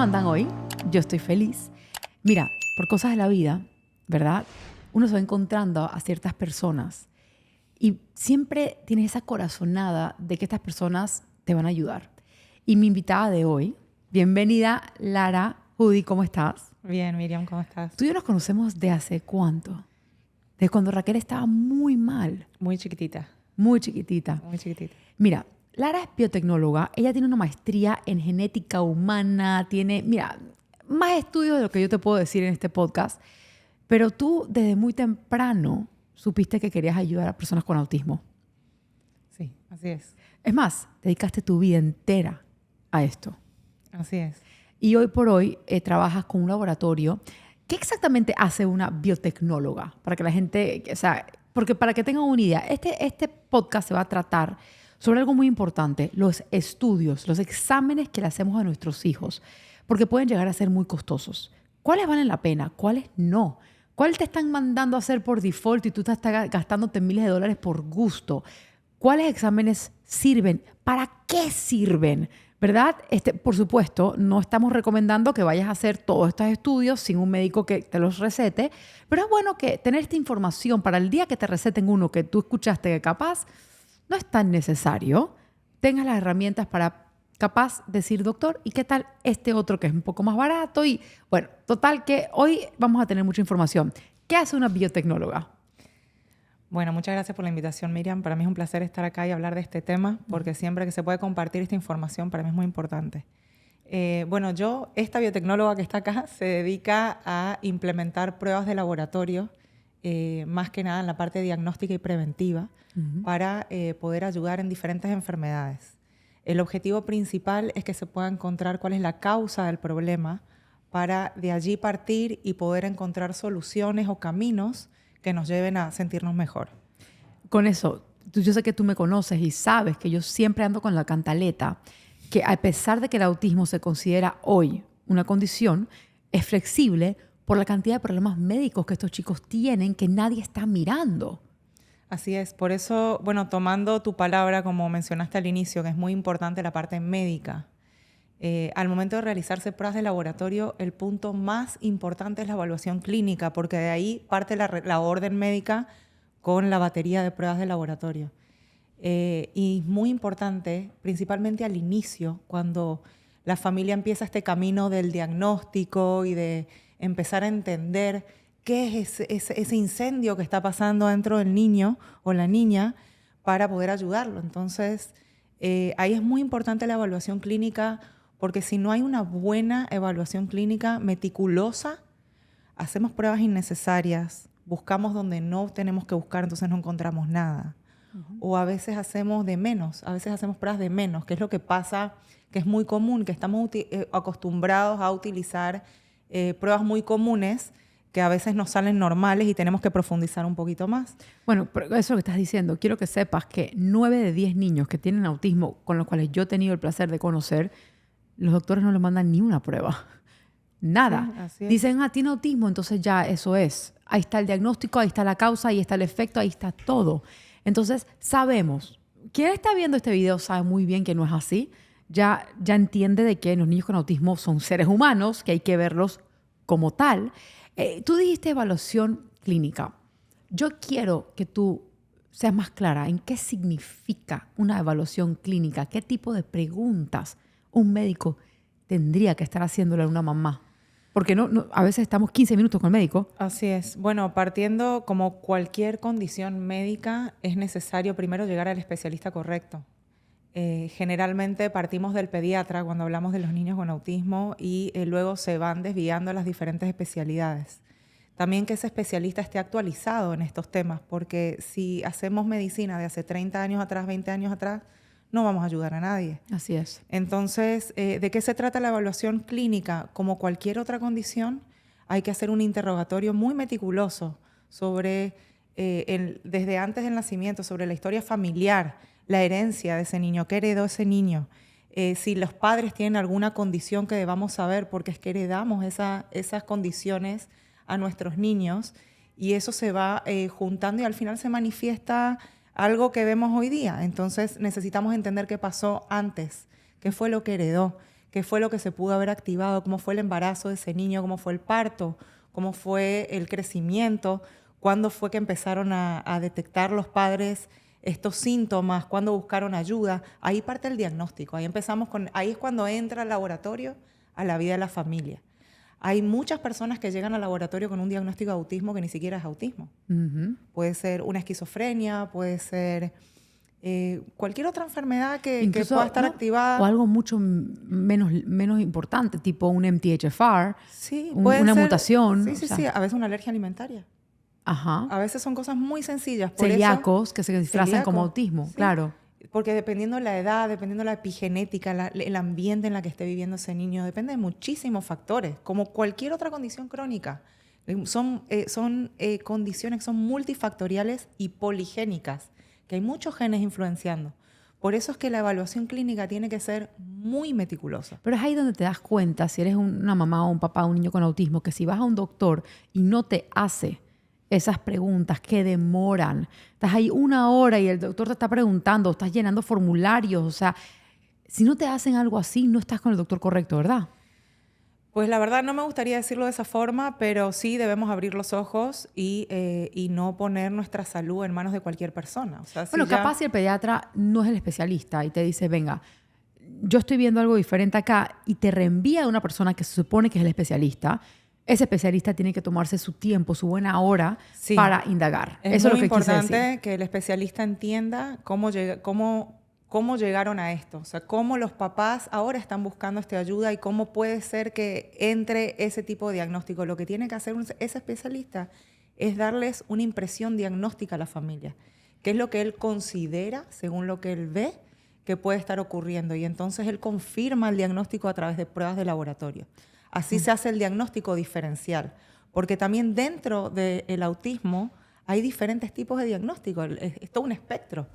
¿Cómo andan hoy? Yo estoy feliz. Mira, por cosas de la vida, ¿verdad? Uno se va encontrando a ciertas personas y siempre tienes esa corazonada de que estas personas te van a ayudar. Y mi invitada de hoy, bienvenida Lara Judy, ¿cómo estás? Bien, Miriam, ¿cómo estás? Tú y yo nos conocemos de hace ¿cuánto? De cuando Raquel estaba muy mal. Muy chiquitita. Muy chiquitita. Muy chiquitita. Mira, Lara es biotecnóloga. Ella tiene una maestría en genética humana. Tiene, mira, más estudios de lo que yo te puedo decir en este podcast. Pero tú desde muy temprano supiste que querías ayudar a personas con autismo. Sí, así es. Es más, dedicaste tu vida entera a esto. Así es. Y hoy por hoy trabajas con un laboratorio. ¿Qué exactamente hace una biotecnóloga? Para que la gente, o sea, porque para que tengan una idea, este podcast se va a tratar sobre algo muy importante, los estudios, los exámenes que le hacemos a nuestros hijos, porque pueden llegar a ser muy costosos. ¿Cuáles valen la pena? ¿Cuáles no? ¿Cuál te están mandando a hacer por default y tú estás gastándote miles de dólares por gusto? ¿Cuáles exámenes sirven? ¿Para qué sirven? ¿Verdad? Por supuesto, no estamos recomendando que vayas a hacer todos estos estudios sin un médico que te los recete, pero es bueno que tener esta información para el día que te receten uno que tú escuchaste que capaz no es tan necesario, tengas las herramientas para capaz decir, doctor, ¿y qué tal este otro que es un poco más barato? Y bueno, total que hoy vamos a tener mucha información. ¿Qué hace una biotecnóloga? Bueno, muchas gracias por la invitación, Miriam. Para mí es un placer estar acá y hablar de este tema, porque siempre que se puede compartir esta información para mí es muy importante. Esta biotecnóloga que está acá se dedica a implementar pruebas de laboratorio, más que nada en la parte diagnóstica y preventiva, para poder ayudar en diferentes enfermedades. El objetivo principal es que se pueda encontrar cuál es la causa del problema para de allí partir y poder encontrar soluciones o caminos que nos lleven a sentirnos mejor. Con eso, yo sé que tú me conoces y sabes que yo siempre ando con la cantaleta, que a pesar de que el autismo se considera hoy una condición, es flexible por la cantidad de problemas médicos que estos chicos tienen que nadie está mirando. Así es, por eso, tomando tu palabra, como mencionaste al inicio, que es muy importante la parte médica, al momento de realizarse pruebas de laboratorio, el punto más importante es la evaluación clínica, porque de ahí parte la orden médica con la batería de pruebas de laboratorio. Y muy importante, principalmente al inicio, cuando la familia empieza este camino del diagnóstico y de empezar a entender qué es ese incendio que está pasando dentro del niño o la niña para poder ayudarlo. Entonces, ahí es muy importante la evaluación clínica, porque si no hay una buena evaluación clínica meticulosa, hacemos pruebas innecesarias, buscamos donde no tenemos que buscar, entonces no encontramos nada. O a veces hacemos de menos, a veces hacemos pruebas de menos, que es lo que pasa, que es muy común, que estamos acostumbrados a utilizar pruebas muy comunes que a veces nos salen normales y tenemos que profundizar un poquito más. Bueno, pero eso es lo que estás diciendo. Quiero que sepas que 9 de 10 niños que tienen autismo, con los cuales yo he tenido el placer de conocer, los doctores no les mandan ni una prueba. Nada. Sí, dicen, tiene autismo, entonces ya eso es. Ahí está el diagnóstico, ahí está la causa, ahí está el efecto, ahí está todo. Entonces, sabemos. Quien está viendo este video sabe muy bien que no es así. Ya entiende de que los niños con autismo son seres humanos, que hay que verlos como tal. Tú dijiste evaluación clínica. Yo quiero que tú seas más clara en qué significa una evaluación clínica, qué tipo de preguntas un médico tendría que estar haciéndole a una mamá. Porque a veces estamos 15 minutos con el médico. Así es. Bueno, partiendo como cualquier condición médica, es necesario primero llegar al especialista correcto. Generalmente partimos del pediatra cuando hablamos de los niños con autismo y luego se van desviando a las diferentes especialidades. También que ese especialista esté actualizado en estos temas, porque si hacemos medicina de hace 30 años atrás, 20 años atrás, no vamos a ayudar a nadie. Así es. Entonces, ¿de qué se trata la evaluación clínica? Como cualquier otra condición, hay que hacer un interrogatorio muy meticuloso sobre, desde antes del nacimiento, sobre la historia familiar, la herencia de ese niño, qué heredó ese niño, si los padres tienen alguna condición que debamos saber, porque es que heredamos esas condiciones a nuestros niños y eso se va juntando y al final se manifiesta algo que vemos hoy día. Entonces necesitamos entender qué pasó antes, qué fue lo que heredó, qué fue lo que se pudo haber activado, cómo fue el embarazo de ese niño, cómo fue el parto, cómo fue el crecimiento, cuándo fue que empezaron a detectar los padres estos síntomas, cuándo buscaron ayuda. Ahí parte el diagnóstico, ahí es cuando entra el laboratorio a la vida de la familia. Hay muchas personas que llegan al laboratorio con un diagnóstico de autismo que ni siquiera es autismo. Puede ser una esquizofrenia, puede ser cualquier otra enfermedad que pueda estar activada. O algo mucho menos importante, tipo un MTHFR, sí, una mutación. Sí, a veces una alergia alimentaria. Ajá. A veces son cosas muy sencillas. Celíacos que se disfrazan como autismo, sí. claro. Porque dependiendo de la edad, dependiendo de la epigenética, el ambiente en la que esté viviendo ese niño, depende de muchísimos factores, como cualquier otra condición crónica. Son condiciones que son multifactoriales y poligénicas, que hay muchos genes influenciando. Por eso es que la evaluación clínica tiene que ser muy meticulosa. Pero es ahí donde te das cuenta, si eres una mamá o un papá o un niño con autismo, que si vas a un doctor y no te hace esas preguntas que demoran. Estás ahí 1 hora y el doctor te está preguntando, estás llenando formularios. O sea, si no te hacen algo así, no estás con el doctor correcto, ¿verdad? Pues la verdad no me gustaría decirlo de esa forma, pero sí debemos abrir los ojos y no poner nuestra salud en manos de cualquier persona. O sea, bueno, capaz si el pediatra no es el especialista y te dice, venga, yo estoy viendo algo diferente acá y te reenvía a una persona que se supone que es el especialista. Ese especialista tiene que tomarse su tiempo, su buena hora para indagar. Eso es muy importante que el especialista entienda cómo llegaron a esto. O sea, cómo los papás ahora están buscando esta ayuda y cómo puede ser que entre ese tipo de diagnóstico. Lo que tiene que hacer ese especialista es darles una impresión diagnóstica a la familia. ¿Qué es lo que él considera, según lo que él ve, que puede estar ocurriendo? Y entonces él confirma el diagnóstico a través de pruebas de laboratorio. Así se hace el diagnóstico diferencial, porque también dentro del autismo hay diferentes tipos de diagnóstico, es todo un espectro.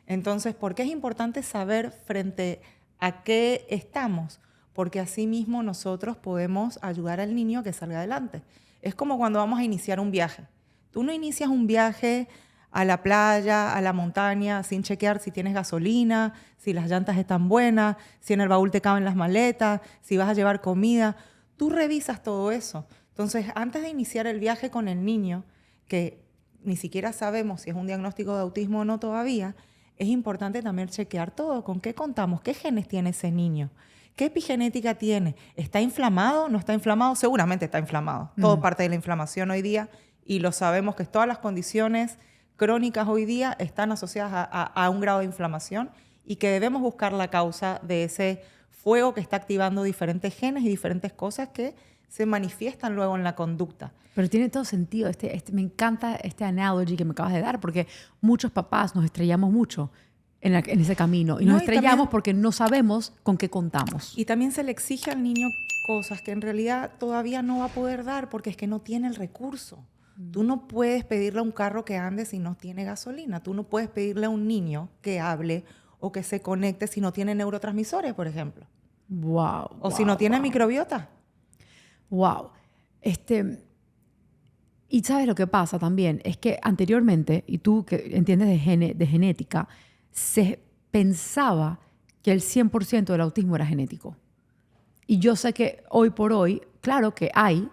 Entonces, ¿por qué es importante saber frente a qué estamos? Porque así mismo nosotros podemos ayudar al niño a que salga adelante. Es como cuando vamos a iniciar un viaje. Tú no inicias un viaje a la playa, a la montaña, sin chequear si tienes gasolina, si las llantas están buenas, si en el baúl te caben las maletas, si vas a llevar comida. Tú revisas todo eso. Entonces, antes de iniciar el viaje con el niño, que ni siquiera sabemos si es un diagnóstico de autismo o no todavía, es importante también chequear todo. ¿Con qué contamos? ¿Qué genes tiene ese niño? ¿Qué epigenética tiene? ¿Está inflamado? ¿No está inflamado? Seguramente está inflamado. Todo parte de la inflamación hoy día y lo sabemos que todas las condiciones crónicas hoy día están asociadas a un grado de inflamación y que debemos buscar la causa de ese fuego que está activando diferentes genes y diferentes cosas que se manifiestan luego en la conducta. Pero tiene todo sentido. Me encanta este analogy que me acabas de dar, porque muchos papás nos estrellamos mucho en ese camino. Y nos estrellamos también, porque no sabemos con qué contamos. Y también se le exige al niño cosas que en realidad todavía no va a poder dar porque es que no tiene el recurso. Tú no puedes pedirle a un carro que ande si no tiene gasolina. Tú no puedes pedirle a un niño que hable o que se conecte si no tiene neurotransmisores, por ejemplo. O si no tiene microbiota. Wow. Y ¿sabes lo que pasa también? Es que anteriormente, y tú que entiendes de genética, se pensaba que el 100% del autismo era genético. Y yo sé que hoy por hoy, claro que hay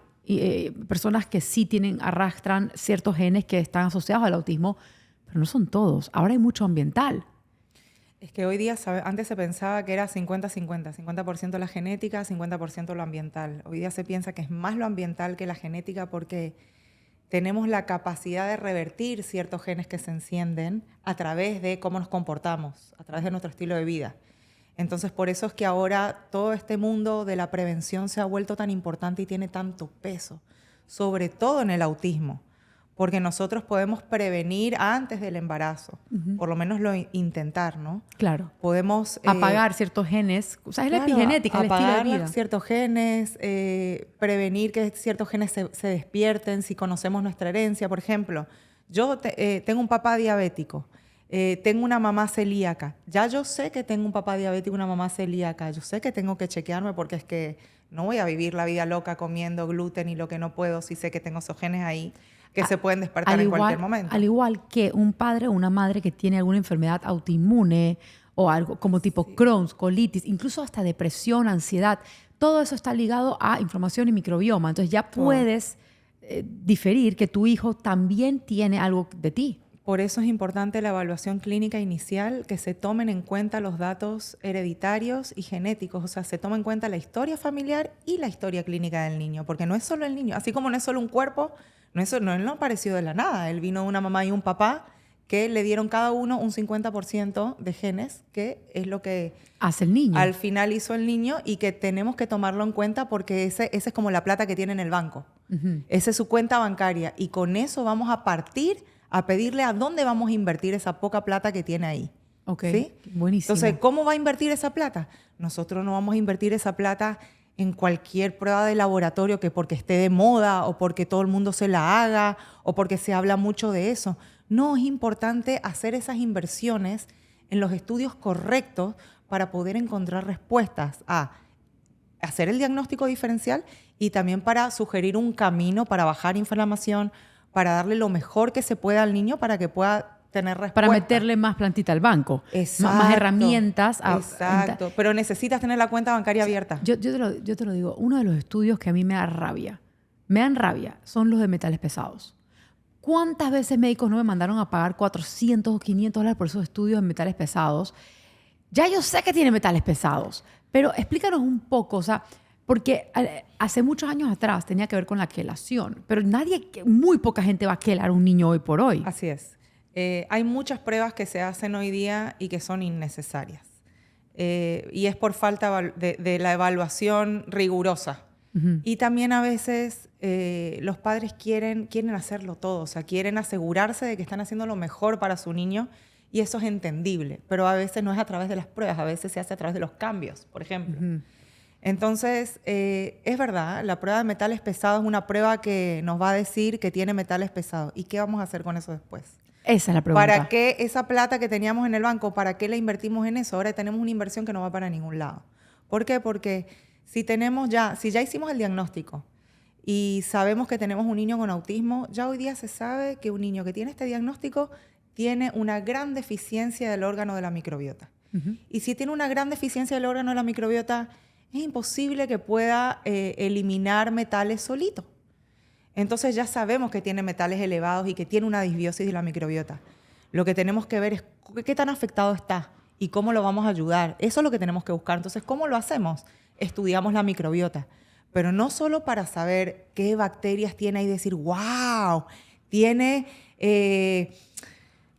personas que sí arrastran ciertos genes que están asociados al autismo, pero no son todos. Ahora hay mucho ambiental. Es que hoy día, antes se pensaba que era 50-50, 50% la genética, 50% lo ambiental. Hoy día se piensa que es más lo ambiental que la genética porque tenemos la capacidad de revertir ciertos genes que se encienden a través de cómo nos comportamos, a través de nuestro estilo de vida. Entonces, por eso es que ahora todo este mundo de la prevención se ha vuelto tan importante y tiene tanto peso, sobre todo en el autismo. Porque nosotros podemos prevenir antes del embarazo, por lo menos intentar, ¿no? Claro. Podemos apagar ciertos genes, o sea, es la epigenética, el estilo de vida. Ciertos genes, prevenir que ciertos genes se despierten si conocemos nuestra herencia. Por ejemplo, yo tengo un papá diabético, tengo una mamá celíaca. Ya yo sé que tengo un papá diabético y una mamá celíaca. Yo sé que tengo que chequearme porque es que no voy a vivir la vida loca comiendo gluten y lo que no puedo si sé que tengo esos genes ahí que se pueden despertar en cualquier momento. Al igual que un padre o una madre que tiene alguna enfermedad autoinmune o algo como tipo Crohn's, colitis, incluso hasta depresión, ansiedad. Todo eso está ligado a inflamación y microbioma. Entonces ya puedes diferir que tu hijo también tiene algo de ti. Por eso es importante la evaluación clínica inicial, que se tomen en cuenta los datos hereditarios y genéticos. O sea, se toma en cuenta la historia familiar y la historia clínica del niño. Porque no es solo el niño. Así como no es solo un cuerpo, él no apareció de la nada. Él vino de una mamá y un papá que le dieron cada uno un 50% de genes, que es lo que hace el niño. Al final hizo el niño, y que tenemos que tomarlo en cuenta porque ese es como la plata que tiene en el banco. Esa es su cuenta bancaria, y con eso vamos a partir a pedirle a dónde vamos a invertir esa poca plata que tiene ahí. Ok, ¿sí? Buenísimo. Entonces, ¿cómo va a invertir esa plata? Nosotros no vamos a invertir esa plata en cualquier prueba de laboratorio que porque esté de moda o porque todo el mundo se la haga o porque se habla mucho de eso. No, es importante hacer esas inversiones en los estudios correctos para poder encontrar respuestas a hacer el diagnóstico diferencial y también para sugerir un camino para bajar inflamación, para darle lo mejor que se pueda al niño para que pueda tener respuesta. Para meterle más plantita al banco. Exacto. Más herramientas. Exacto. Pero necesitas tener la cuenta bancaria abierta. Yo te lo digo, uno de los estudios que a mí me dan rabia, son los de metales pesados. ¿Cuántas veces médicos no me mandaron a pagar $400 o $500 por esos estudios de metales pesados? Ya yo sé que tiene metales pesados, pero explícanos un poco, o sea, porque hace muchos años atrás tenía que ver con la quelación, pero muy poca gente va a quelar a un niño hoy por hoy. Así es. Hay muchas pruebas que se hacen hoy día y que son innecesarias. Y es por falta de la evaluación rigurosa. Y también a veces los padres quieren hacerlo todo, o sea, quieren asegurarse de que están haciendo lo mejor para su niño, y eso es entendible, pero a veces no es a través de las pruebas, a veces se hace a través de los cambios, por ejemplo. Entonces, es verdad, la prueba de metales pesados es una prueba que nos va a decir que tiene metales pesados. ¿Y qué vamos a hacer con eso después? Esa es la pregunta. ¿Para qué esa plata que teníamos en el banco, para qué la invertimos en eso? Ahora tenemos una inversión que no va para ningún lado. ¿Por qué? Porque si ya hicimos el diagnóstico y sabemos que tenemos un niño con autismo, ya hoy día se sabe que un niño que tiene este diagnóstico tiene una gran deficiencia del órgano de la microbiota. Y si tiene una gran deficiencia del órgano de la microbiota, es imposible que pueda eliminar metales solito. Entonces ya sabemos que tiene metales elevados y que tiene una disbiosis de la microbiota. Lo que tenemos que ver es qué tan afectado está y cómo lo vamos a ayudar. Eso es lo que tenemos que buscar. Entonces, ¿cómo lo hacemos? Estudiamos la microbiota, pero no solo para saber qué bacterias tiene y decir, wow, tiene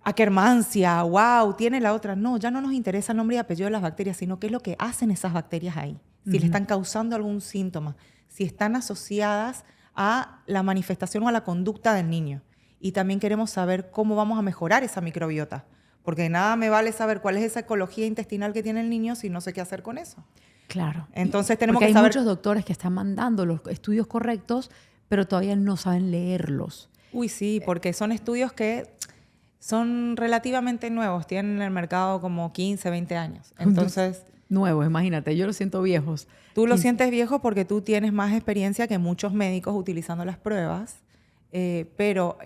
Akkermansia, wow, tiene la otra. No, ya no nos interesa el nombre y apellido de las bacterias, sino qué es lo que hacen esas bacterias ahí. Si le están causando algún síntoma, si están asociadas a la manifestación o a la conducta del niño. Y también queremos saber cómo vamos a mejorar esa microbiota, porque de nada me vale saber cuál es esa ecología intestinal que tiene el niño si no sé qué hacer con eso. Claro. Entonces tenemos porque que saber... hay muchos doctores que están mandando los estudios correctos, pero todavía no saben leerlos. Uy, sí, porque son estudios que son relativamente nuevos, tienen en el mercado como 15, 20 años. Entonces... Nuevos, imagínate, yo los siento viejos. Tú lo sientes viejo porque tú tienes más experiencia que muchos médicos utilizando las pruebas, pero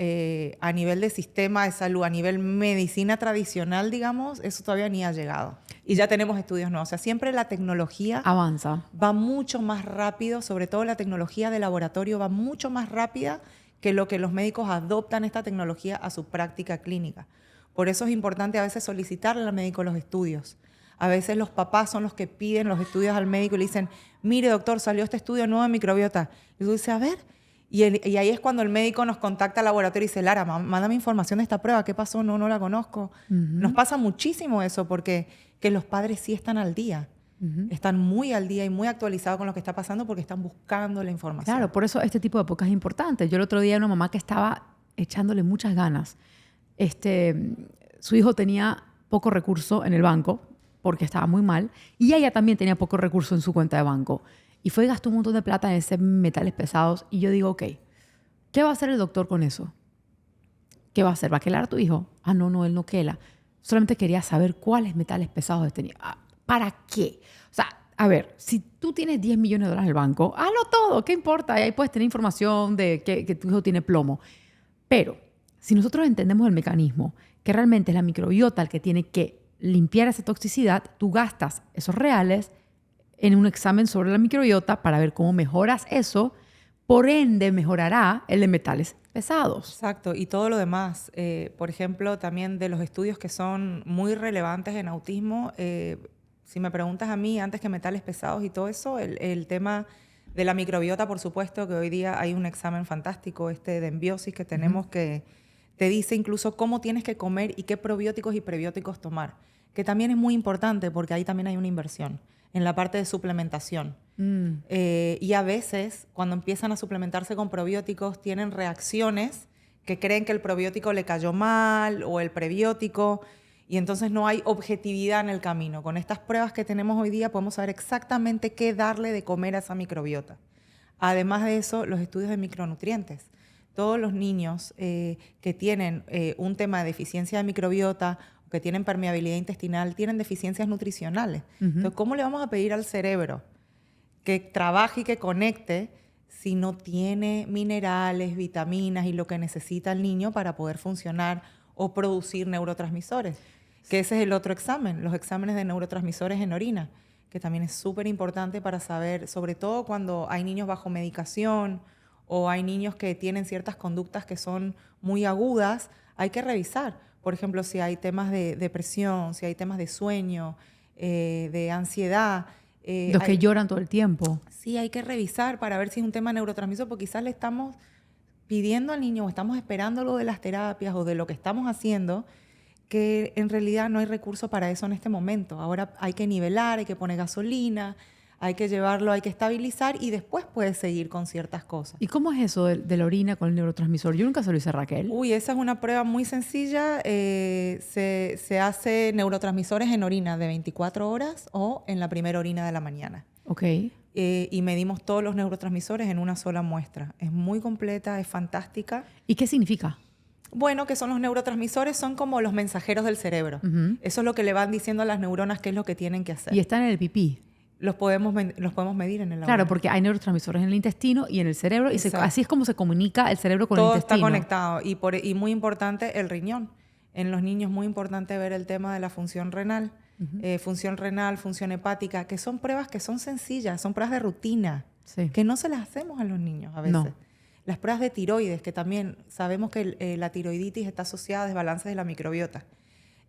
a nivel de sistema de salud, a nivel medicina tradicional, digamos, eso todavía ni ha llegado. Y ya tenemos estudios nuevos. O sea, siempre la tecnología avanza. Va mucho más rápido, sobre todo la tecnología de laboratorio va mucho más rápida que lo que los médicos adoptan esta tecnología a su práctica clínica. Por eso es importante a veces solicitarle al médico los estudios. A veces los papás son los que piden los estudios al médico y le dicen, mire doctor, salió este estudio nuevo de microbiota. Y tú dices, a ver. Y ahí es cuando el médico nos contacta al laboratorio y dice, Lara, mándame información de esta prueba. ¿Qué pasó? No la conozco. Nos pasa muchísimo eso porque que los padres sí están al día. Están muy al día y muy actualizados con lo que está pasando porque están buscando la información. Claro, por eso este tipo de podcast es importante. Yo el otro día una mamá que estaba echándole muchas ganas. Su hijo tenía poco recurso en el banco porque estaba muy mal, y ella también tenía poco recurso en su cuenta de banco. Y fue y gastó un montón de plata en esos metales pesados. Y yo digo, ok, ¿qué va a hacer el doctor con eso? ¿Qué va a hacer? ¿Va a quelar a tu hijo? Ah, no, él no quela. Solamente quería saber cuáles metales pesados tenía. ¿Para qué? O sea, a ver, si tú tienes $10 millones en el banco, hazlo todo, ¿qué importa? Y ahí puedes tener información de que tu hijo tiene plomo. Pero si nosotros entendemos el mecanismo, que realmente es la microbiota el que tiene que limpiar esa toxicidad, tú gastas esos reales en un examen sobre la microbiota para ver cómo mejoras eso. Por ende, mejorará el de metales pesados. Exacto, y todo lo demás. Por ejemplo, también de los estudios que son muy relevantes en autismo, si me preguntas a mí, antes que metales pesados y todo eso, el tema de la microbiota, por supuesto, que hoy día hay un examen fantástico, de Embiosis, que tenemos que te dice incluso cómo tienes que comer y qué probióticos y prebióticos tomar, que también es muy importante porque ahí también hay una inversión en la parte de suplementación. Y a veces, cuando empiezan a suplementarse con probióticos, tienen reacciones que creen que el probiótico le cayó mal o el prebiótico, y entonces no hay objetividad en el camino. Con estas pruebas que tenemos hoy día podemos saber exactamente qué darle de comer a esa microbiota. Además de eso, los estudios de micronutrientes. Todos los niños que tienen un tema de deficiencia de microbiota, que tienen permeabilidad intestinal, tienen deficiencias nutricionales. Entonces, ¿cómo le vamos a pedir al cerebro que trabaje y que conecte si no tiene minerales, vitaminas y lo que necesita el niño para poder funcionar o producir neurotransmisores? Que ese es el otro examen, los exámenes de neurotransmisores en orina, que también es súper importante para saber, sobre todo cuando hay niños bajo medicación o hay niños que tienen ciertas conductas que son muy agudas, hay que revisar. Por ejemplo, si hay temas de depresión, si hay temas de sueño, de ansiedad. Los que lloran todo el tiempo. Sí, hay que revisar para ver si es un tema neurotransmisor, porque quizás le estamos pidiendo al niño o estamos esperando lo de las terapias o de lo que estamos haciendo, que en realidad no hay recurso para eso en este momento. Ahora hay que nivelar, hay que poner gasolina, hay que llevarlo, hay que estabilizar y después puedes seguir con ciertas cosas. ¿Y cómo es eso de la orina con el neurotransmisor? Yo nunca se lo hice a Raquel. Uy, esa es una prueba muy sencilla. Se hace neurotransmisores en orina de 24 horas o en la primera orina de la mañana. Ok. Y medimos todos los neurotransmisores en una sola muestra. Es muy completa, es fantástica. ¿Y qué significa? Bueno, que son los neurotransmisores, son como los mensajeros del cerebro. Eso es lo que le van diciendo a las neuronas qué es lo que tienen que hacer. Y están en el pipí. Los podemos medir en el laboratorio. Claro, porque hay neurotransmisores en el intestino y en el cerebro. Y así es como se comunica el cerebro con el intestino. Todo está conectado. Y muy importante, el riñón. En los niños es muy importante ver el tema de la función renal. Función renal, función hepática, que son pruebas que son sencillas, son pruebas de rutina, que no se las hacemos a los niños a veces. No. Las pruebas de tiroides, que también sabemos que la tiroiditis está asociada a desbalances de la microbiota.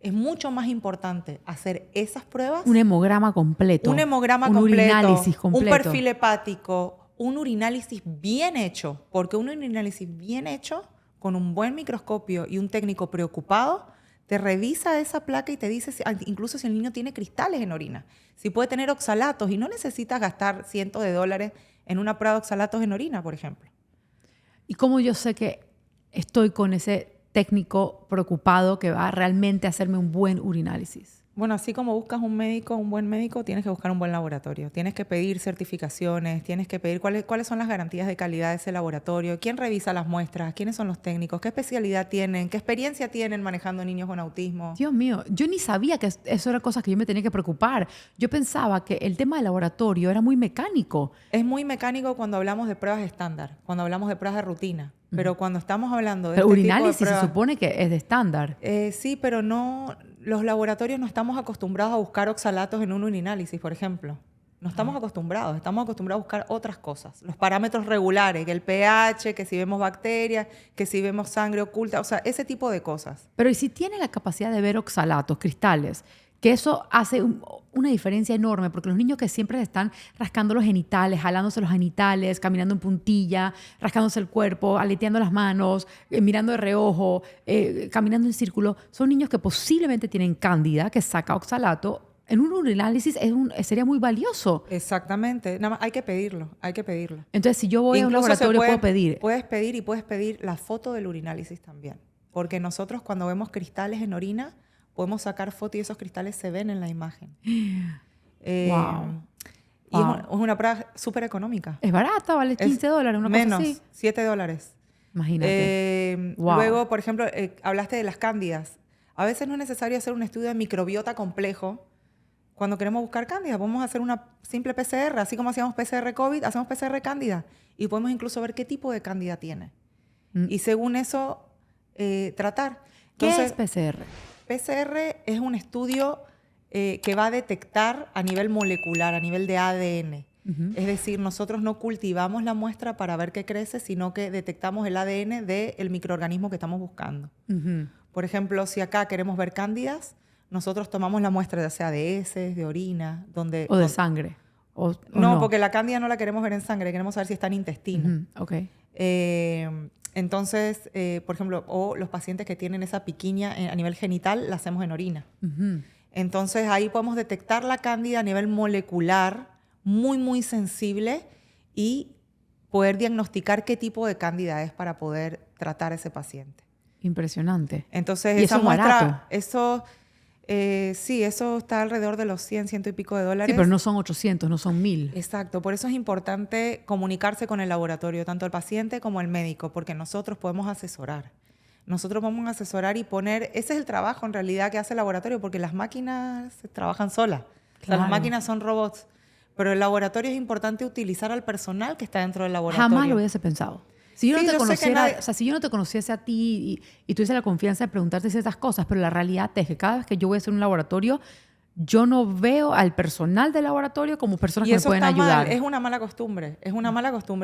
Es mucho más importante hacer esas pruebas. Un hemograma completo. Un hemograma un completo. Urinálisis completo. Un perfil hepático. Un urinálisis bien hecho. Porque un urinálisis bien hecho, con un buen microscopio y un técnico preocupado, te revisa esa placa y te dice incluso si el niño tiene cristales en orina. Si puede tener oxalatos y no necesitas gastar cientos de dólares en una prueba de oxalatos en orina, por ejemplo. ¿Y cómo yo sé que estoy con ese técnico preocupado que va a realmente hacerme un buen urinálisis? Bueno, así como buscas un buen médico, tienes que buscar un buen laboratorio. Tienes que pedir certificaciones, tienes que pedir cuáles son las garantías de calidad de ese laboratorio, quién revisa las muestras, quiénes son los técnicos, qué especialidad tienen, qué experiencia tienen manejando niños con autismo. Dios mío, yo ni sabía que eso eran cosas que yo me tenía que preocupar. Yo pensaba que el tema del laboratorio era muy mecánico. Es muy mecánico cuando hablamos de pruebas estándar, cuando hablamos de pruebas de rutina. Pero cuando estamos hablando de Pero este tipo de urinálisis pruebas, se supone que es de estándar. Sí, pero no, los laboratorios no estamos acostumbrados a buscar oxalatos en un urinálisis, por ejemplo. No estamos acostumbrados a buscar otras cosas. Los parámetros regulares, que el pH, que si vemos bacterias, que si vemos sangre oculta, o sea, ese tipo de cosas. Pero ¿y si tiene la capacidad de ver oxalatos, cristales? Que eso hace una diferencia enorme, porque los niños que siempre están rascando los genitales, jalándose los genitales, caminando en puntilla, rascándose el cuerpo, aleteando las manos, mirando de reojo, caminando en círculo, son niños que posiblemente tienen cándida, que saca oxalato. En un urinálisis sería muy valioso. Exactamente. Nada más hay que pedirlo. Entonces, si yo voy a un laboratorio, puedo pedir. Puedes pedir y puedes pedir la foto del urinálisis también. Porque nosotros cuando vemos cristales en orina, podemos sacar fotos y esos cristales se ven en la imagen. Wow. Y es una prueba súper económica. Es barata, vale $15, una menos, cosa así. $7. Imagínate. Wow. Luego, por ejemplo, hablaste de las cándidas. A veces no es necesario hacer un estudio de microbiota complejo. Cuando queremos buscar cándida, podemos hacer una simple PCR. Así como hacíamos PCR COVID, hacemos PCR cándida. Y podemos incluso ver qué tipo de cándida tiene. Y según eso, tratar. ¿Qué es PCR? PCR es un estudio que va a detectar a nivel molecular, a nivel de ADN. Es decir, nosotros no cultivamos la muestra para ver qué crece, sino que detectamos el ADN del microorganismo que estamos buscando. Por ejemplo, si acá queremos ver cándidas, nosotros tomamos la muestra ya sea de heces, de orina, o de sangre. No, porque la cándida no la queremos ver en sangre, queremos saber si está en intestino. Okay. Entonces, por ejemplo, o los pacientes que tienen esa piquiña a nivel genital, la hacemos en orina. Entonces, ahí podemos detectar la cándida a nivel molecular, muy, muy sensible, y poder diagnosticar qué tipo de cándida es para poder tratar a ese paciente. Impresionante. Entonces, ¿Y esa eso es muestra, barato? Sí, eso está alrededor de los 100, ciento y pico de dólares. Sí, pero no son 800, no son 1000. Exacto, por eso es importante comunicarse con el laboratorio, tanto el paciente como el médico, porque nosotros podemos asesorar. Nosotros vamos a asesorar y poner, ese es el trabajo en realidad que hace el laboratorio, porque las máquinas trabajan solas. Claro. O sea, las máquinas son robots, pero el laboratorio es importante utilizar al personal que está dentro del laboratorio. Jamás lo hubiese pensado. Si yo, no te conociera, o sea, si yo no te conociese a ti y tuviese la confianza de preguntarte ciertas cosas, pero la realidad es que cada vez que yo voy a hacer un laboratorio, yo no veo al personal del laboratorio como personas que me pueden ayudar. Es una mala costumbre,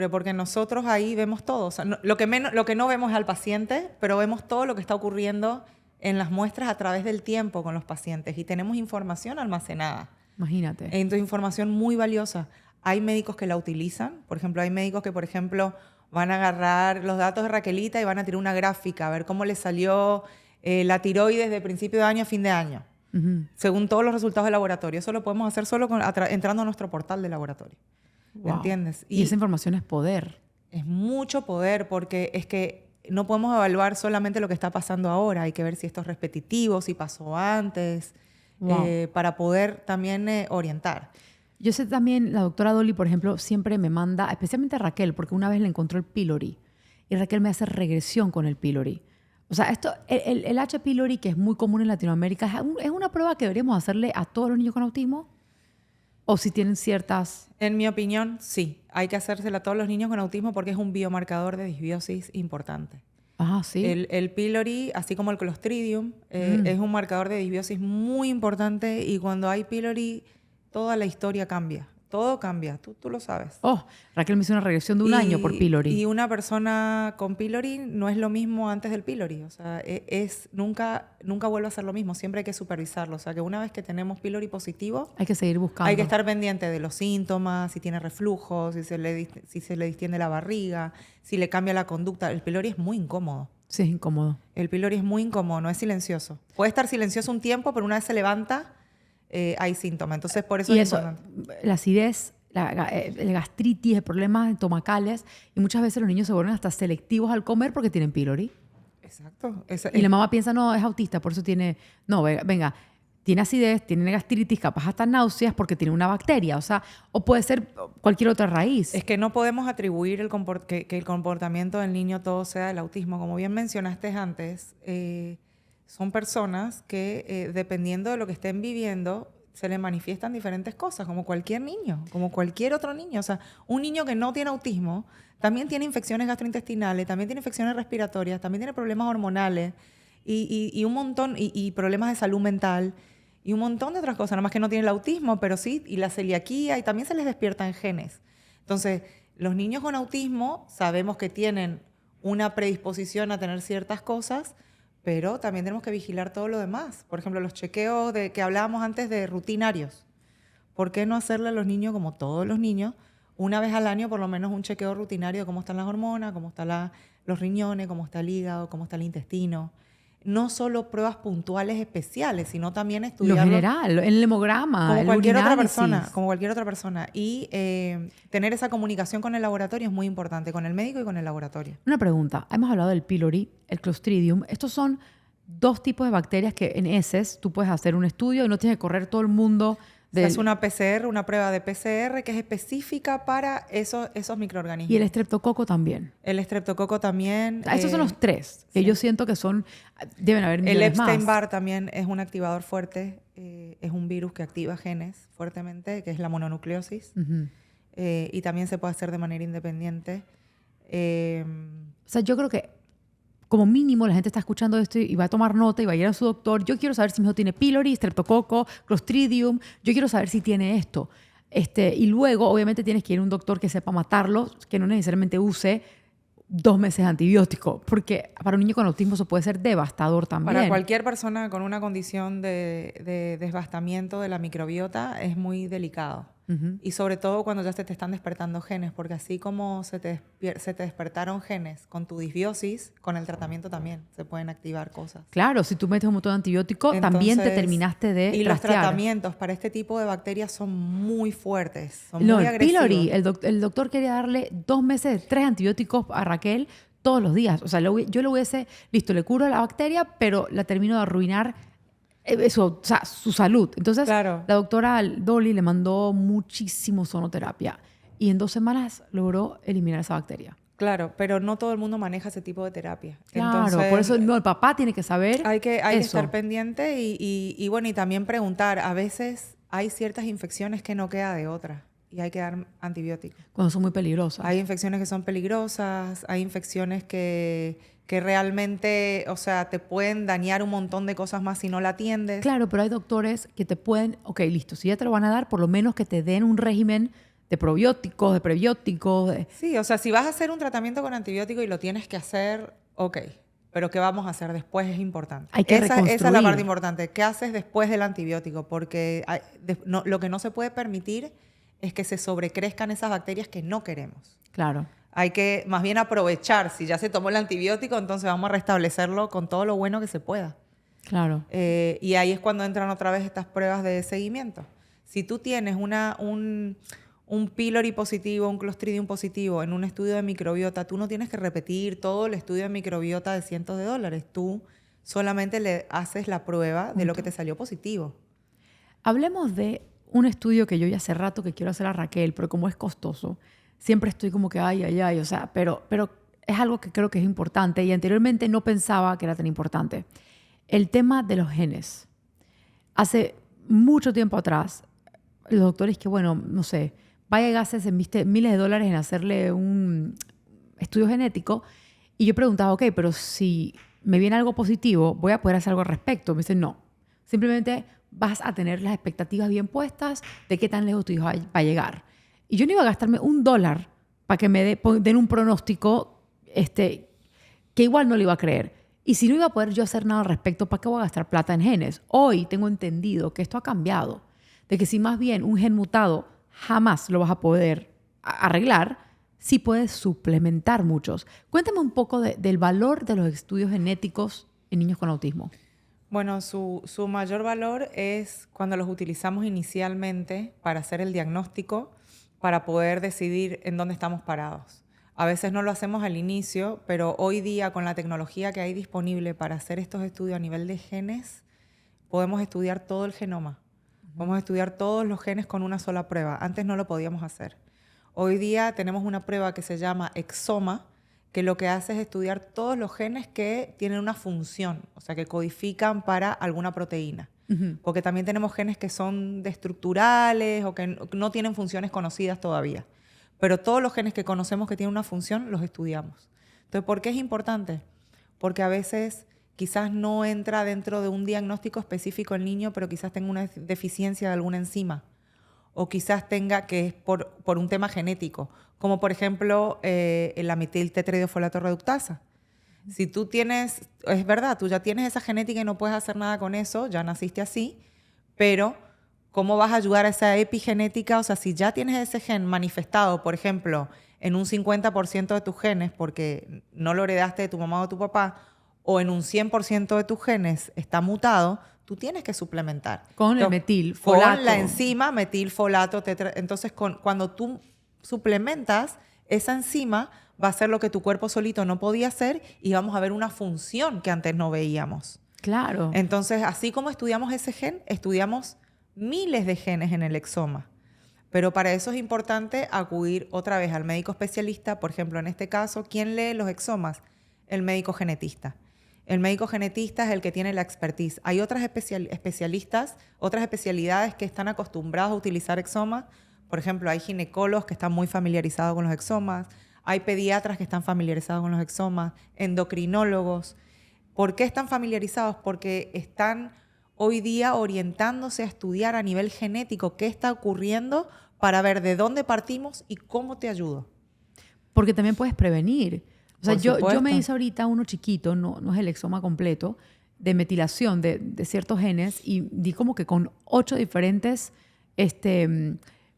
porque nosotros ahí vemos todo. O sea, lo que no vemos es al paciente, pero vemos todo lo que está ocurriendo en las muestras a través del tiempo con los pacientes y tenemos información almacenada. Imagínate. Entonces, información muy valiosa. Hay médicos que la utilizan. Por ejemplo, hay médicos que, por ejemplo, van a agarrar los datos de Raquelita y van a tirar una gráfica, a ver cómo le salió la tiroides de principio de año a fin de año. Según todos los resultados del laboratorio. Eso lo podemos hacer solo entrando a nuestro portal de laboratorio. Wow. ¿Entiendes? Y esa información es poder. Es mucho poder, porque es que no podemos evaluar solamente lo que está pasando ahora. Hay que ver si esto es repetitivo, si pasó antes, para poder también orientar. Yo sé también, la doctora Dolly, por ejemplo, siempre me manda, especialmente a Raquel, porque una vez le encontró el pylori y Raquel me hace regresión con el pylori. O sea, el H. pylori, que es muy común en Latinoamérica, ¿es una prueba que deberíamos hacerle a todos los niños con autismo? ¿O si tienen ciertas...? En mi opinión, sí. Hay que hacérsela a todos los niños con autismo porque es un biomarcador de disbiosis importante. Ah, sí. El pylori, así como el Clostridium, es un marcador de disbiosis muy importante, y cuando hay pylori, toda la historia cambia. Todo cambia, tú lo sabes. Oh, Raquel me hizo una regresión de un año por pylori. Y una persona con pylori no es lo mismo antes del pylori. O sea, nunca vuelve a ser lo mismo. Siempre hay que supervisarlo. O sea, que una vez que tenemos pylori positivo, hay que seguir buscando. Hay que estar pendiente de los síntomas, si tiene reflujo, si se le distiende la barriga, si le cambia la conducta. El pylori es muy incómodo. Sí, es incómodo. El pylori es muy incómodo, no es silencioso. Puede estar silencioso un tiempo, pero una vez se levanta, hay síntomas. Entonces, por eso es importante. La acidez, el gastritis, problemas estomacales, y muchas veces los niños se vuelven hasta selectivos al comer porque tienen pylori. Exacto. Y la mamá piensa, no, es autista, por eso tiene... No, venga, tiene acidez, tiene gastritis, capaz hasta náuseas porque tiene una bacteria. O sea, o puede ser cualquier otra raíz. Es que no podemos atribuir que el comportamiento del niño todo sea del autismo. Como bien mencionaste antes, son personas que, dependiendo de lo que estén viviendo, se les manifiestan diferentes cosas, como cualquier niño, como cualquier otro niño. O sea, un niño que no tiene autismo también tiene infecciones gastrointestinales, también tiene infecciones respiratorias, también tiene problemas hormonales y un montón, y problemas de salud mental y un montón de otras cosas. Nada más que no tiene el autismo, pero sí, y la celiaquía, y también se les despiertan genes. Entonces, los niños con autismo sabemos que tienen una predisposición a tener ciertas cosas, pero también tenemos que vigilar todo lo demás. Por ejemplo, los chequeos que hablábamos antes de rutinarios. ¿Por qué no hacerle a los niños, como todos los niños, una vez al año por lo menos un chequeo rutinario de cómo están las hormonas, cómo están los riñones, cómo está el hígado, cómo está el intestino? No solo pruebas puntuales especiales, sino también estudiarlo. Lo general, el hemograma, como el cualquier otra urinálisis. persona, como cualquier otra persona. Y tener esa comunicación con el laboratorio es muy importante, con el médico y con el laboratorio. Una pregunta. Hemos hablado del pylori, el Clostridium. Estos son dos tipos de bacterias que en heces tú puedes hacer un estudio y no tienes que correr todo el mundo. Es una PCR, una prueba de PCR que es específica para esos microorganismos. Y el estreptococo también. El estreptococo también. Esos son los tres que yo siento que son, deben haber millones El más. Epstein-Barr también es un activador fuerte, es un virus que activa genes fuertemente, que es la mononucleosis, y también se puede hacer de manera independiente. O sea, yo creo que como mínimo la gente está escuchando esto y va a tomar nota y va a ir a su doctor. Yo quiero saber si mi hijo tiene pylori, streptococo, clostridium. Yo quiero saber si tiene esto. Y luego, obviamente, tienes que ir a un doctor que sepa matarlo, que no necesariamente use 2 meses de antibiótico, porque para un niño con autismo eso puede ser devastador también. Para cualquier persona con una condición de desbastamiento de la microbiota es muy delicado. Y sobre todo cuando ya se te están despertando genes, porque así como se te despertaron genes con tu disbiosis, con el tratamiento también se pueden activar cosas. Claro, si tú metes un montón de antibiótico, también te terminaste de Y trastear. los tratamientos para este tipo de bacterias son muy fuertes, son No, muy el agresivos. pylori, el doctor quería darle 2 meses de 3 antibióticos a Raquel todos los días. O sea, yo le hubiese, listo, le curo la bacteria, pero la termino de arruinar eso, o sea, su salud. Entonces, Claro. la doctora Dolly le mandó muchísimo sonoterapia y en 2 semanas logró eliminar esa bacteria. Claro, pero no todo el mundo maneja ese tipo de terapia. Claro, Entonces, por eso no, el papá tiene que saber hay que eso. estar pendiente y bueno, y también preguntar. A veces hay ciertas infecciones que no queda de otra y hay que dar antibióticos. Cuando son muy peligrosas. Hay infecciones que son peligrosas, hay infecciones que realmente, o sea, te pueden dañar un montón de cosas más si no la atiendes. Claro, pero hay doctores que te pueden, ok, listo, si ya te lo van a dar, por lo menos que te den un régimen de probióticos, de prebióticos. Sí, o sea, si vas a hacer un tratamiento con antibiótico y lo tienes que hacer, ok. Pero ¿qué vamos a hacer después? Es importante. Hay que esa es la reconstruir. parte importante. ¿Qué haces después del antibiótico? Porque lo que no se puede permitir es que se sobrecrezcan esas bacterias que no queremos. Claro. Hay que más bien aprovechar. Si ya se tomó el antibiótico, entonces vamos a restablecerlo con todo lo bueno que se pueda. Claro. Y ahí es cuando entran otra vez estas pruebas de seguimiento. Si tú tienes un pylori positivo, un clostridium positivo en un estudio de microbiota, tú no tienes que repetir todo el estudio de microbiota de cientos de dólares. Tú solamente le haces la prueba de lo que te salió positivo. Hablemos de un estudio que yo ya hace rato que quiero hacer a Raquel, pero como es costoso, siempre estoy como que ay, o sea, pero es algo que creo que es importante y anteriormente no pensaba que era tan importante. El tema de los genes. Hace mucho tiempo atrás, los doctores que, bueno, no sé, vaya y gastes miles de dólares en hacerle un estudio genético y yo preguntaba, ok, pero si me viene algo positivo, ¿voy a poder hacer algo al respecto? Me dicen, no. Simplemente vas a tener las expectativas bien puestas de qué tan lejos tu hijo va a llegar. Y yo no iba a gastarme $1 para que me den un pronóstico que igual no le iba a creer. Y si no iba a poder yo hacer nada al respecto, ¿para qué voy a gastar plata en genes? Hoy tengo entendido que esto ha cambiado. De que si más bien un gen mutado jamás lo vas a poder arreglar, sí puedes suplementar muchos. Cuéntame un poco del valor de los estudios genéticos en niños con autismo. Bueno, su mayor valor es cuando los utilizamos inicialmente para hacer el diagnóstico, para poder decidir en dónde estamos parados. A veces no lo hacemos al inicio, pero hoy día con la tecnología que hay disponible para hacer estos estudios a nivel de genes, podemos estudiar todo el genoma. Podemos estudiar todos los genes con una sola prueba. Antes no lo podíamos hacer. Hoy día tenemos una prueba que se llama Exoma, que lo que hace es estudiar todos los genes que tienen una función, o sea, que codifican para alguna proteína. Porque también tenemos genes que son destructurales o que no tienen funciones conocidas todavía. Pero todos los genes que conocemos que tienen una función, los estudiamos. Entonces, ¿por qué es importante? Porque a veces quizás no entra dentro de un diagnóstico específico el niño, pero quizás tenga una deficiencia de alguna enzima. O quizás tenga que es por un tema genético, como por ejemplo la metiltetraidofolato reductasa. Si tú tienes, es verdad, tú ya tienes esa genética y no puedes hacer nada con eso, ya naciste así, pero ¿cómo vas a ayudar a esa epigenética? O sea, si ya tienes ese gen manifestado, por ejemplo, en un 50% de tus genes, porque no lo heredaste de tu mamá o de tu papá, o en un 100% de tus genes está mutado, tú tienes que suplementar. Con el metilfolato. Con la enzima metilfolato tetra. Entonces, cuando tú suplementas, esa enzima va a hacer lo que tu cuerpo solito no podía hacer y vamos a ver una función que antes no veíamos. Claro. Entonces, así como estudiamos ese gen, estudiamos miles de genes en el exoma. Pero para eso es importante acudir otra vez al médico especialista. Por ejemplo, en este caso, ¿quién lee los exomas? El médico genetista. El médico genetista es el que tiene la expertise. Hay otras especialistas, otras especialidades que están acostumbrados a utilizar exomas. Por ejemplo, hay ginecólogos que están muy familiarizados con los exomas. hay pediatras que están familiarizados con los exomas, endocrinólogos. ¿Por qué están familiarizados? Porque están hoy día orientándose a estudiar a nivel genético qué está ocurriendo para ver de dónde partimos y cómo te ayudo. Porque también puedes prevenir. O sea, Por yo supuesto. me hice ahorita uno chiquito, no es el exoma completo, de metilación de ciertos genes y di como que con 8 diferentes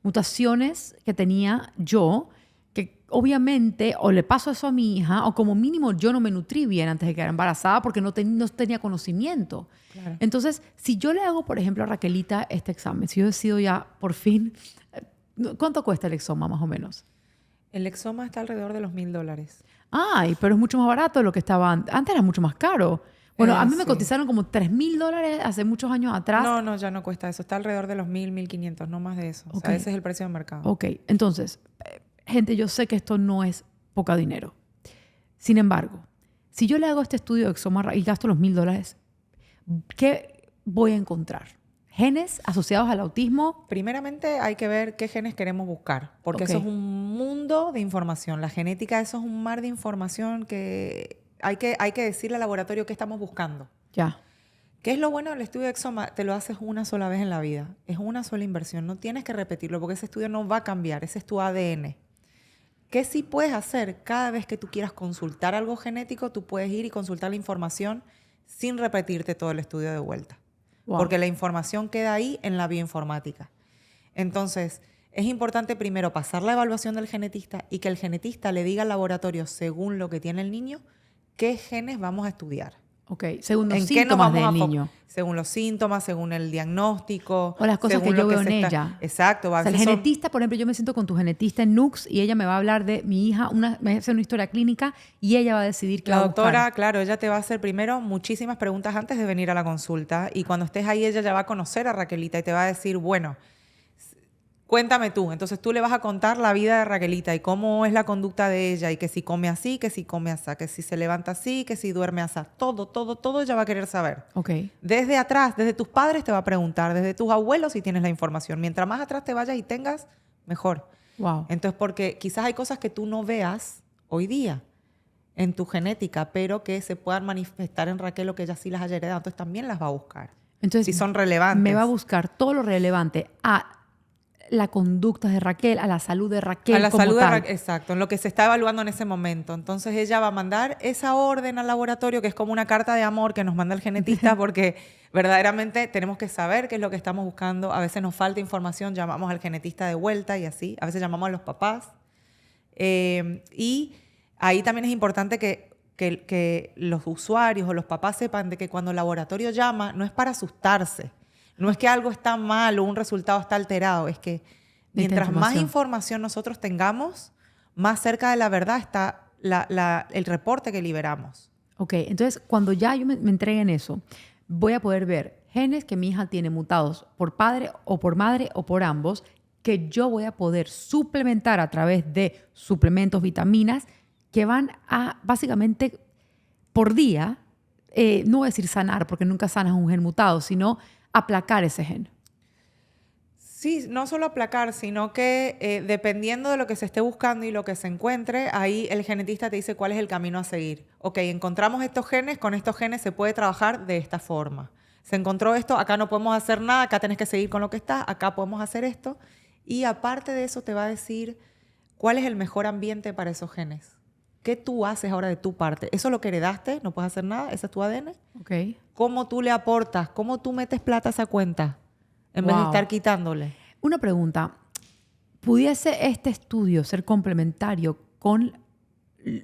mutaciones que tenía yo, que obviamente o le paso eso a mi hija o como mínimo yo no me nutrí bien antes de quedar embarazada porque no tenía conocimiento. Claro. Entonces, si yo le hago, por ejemplo, a Raquelita este examen, si yo decido ya por fin, ¿cuánto cuesta el exoma más o menos? El exoma está alrededor de los $1,000. Ay, pero es mucho más barato de lo que estaba antes. Antes era mucho más caro. Bueno, a mí me Sí. cotizaron como $3,000 hace muchos años atrás. No, ya no cuesta eso. Está alrededor de los 1,500, no más de eso. O Ok. sea, ese es el precio de mercado. Ok, entonces, gente, yo sé que esto no es poco dinero. Sin embargo, si yo le hago este estudio de exoma y gasto los $1,000, ¿qué voy a encontrar? ¿Genes asociados al autismo? Primeramente hay que ver qué genes queremos buscar, porque Ok. eso es un mundo de información. La genética, eso es un mar de información que hay que decirle al laboratorio qué estamos buscando. Ya. ¿Qué es lo bueno del estudio de exoma? Te lo haces una sola vez en la vida. Es una sola inversión. No tienes que repetirlo porque ese estudio no va a cambiar. Ese es tu ADN. ¿Qué sí puedes hacer? Cada vez que tú quieras consultar algo genético, tú puedes ir y consultar la información sin repetirte todo el estudio de vuelta. Wow. Porque la información queda ahí en la bioinformática. Entonces, es importante primero pasar la evaluación del genetista y que el genetista le diga al laboratorio, según lo que tiene el niño, qué genes vamos a estudiar. Ok, según los ¿En qué nos síntomas vamos del a niño. Según los síntomas, según el diagnóstico. O las cosas según que yo lo veo en se está- ella. Exacto. O sea, el genetista, por ejemplo, yo me siento con tu genetista en Nux y ella me va a hablar de mi hija, me va a hacer una historia clínica y ella va a decidir qué La va a doctora, buscar. claro, ella te va a hacer primero muchísimas preguntas antes de venir a la consulta y cuando estés ahí ella ya va a conocer a Raquelita y te va a decir, bueno, cuéntame tú. Entonces tú le vas a contar la vida de Raquelita y cómo es la conducta de ella y que si come así, que si come así, que si se levanta así, que si duerme así. Todo ella va a querer saber. Ok. Desde atrás, desde tus padres te va a preguntar, desde tus abuelos si tienes la información. Mientras más atrás te vayas y tengas, mejor. Wow. Entonces, porque quizás hay cosas que tú no veas hoy día en tu genética, pero que se puedan manifestar en Raquel o que ella sí las haya heredado. Entonces también las va a buscar. Entonces, Si son relevantes. me va a buscar todo lo relevante a la conducta de Raquel, a la salud de Raquel A la como salud de tal. Raquel, exacto, en lo que se está evaluando en ese momento. Entonces ella va a mandar esa orden al laboratorio, que es como una carta de amor que nos manda el genetista, porque verdaderamente tenemos que saber qué es lo que estamos buscando. A veces nos falta información, llamamos al genetista de vuelta y así. A veces llamamos a los papás. Y ahí también es importante que los usuarios o los papás sepan de que cuando el laboratorio llama, no es para asustarse. No es que algo está mal o un resultado está alterado, es que mientras más información nosotros tengamos, más cerca de la verdad está el reporte que liberamos. Ok, entonces cuando ya yo me entreguen eso, voy a poder ver genes que mi hija tiene mutados por padre o por madre o por ambos, que yo voy a poder suplementar a través de suplementos, vitaminas, que van a básicamente por día, no voy a decir sanar, porque nunca sanas un gen mutado, sino aplacar ese gen. Sí, no solo aplacar, sino que dependiendo de lo que se esté buscando y lo que se encuentre, ahí el genetista te dice cuál es el camino a seguir. Ok, encontramos estos genes, con estos genes se puede trabajar de esta forma. Se encontró esto, acá no podemos hacer nada, acá tenés que seguir con lo que está, acá podemos hacer esto. Y aparte de eso te va a decir cuál es el mejor ambiente para esos genes. ¿Qué tú haces ahora de tu parte? Eso es lo que heredaste, no puedes hacer nada, ese es tu ADN. Okay. ¿Cómo tú le aportas? ¿Cómo tú metes plata a esa cuenta? En vez de estar quitándole. Una pregunta. ¿Pudiese este estudio ser complementario con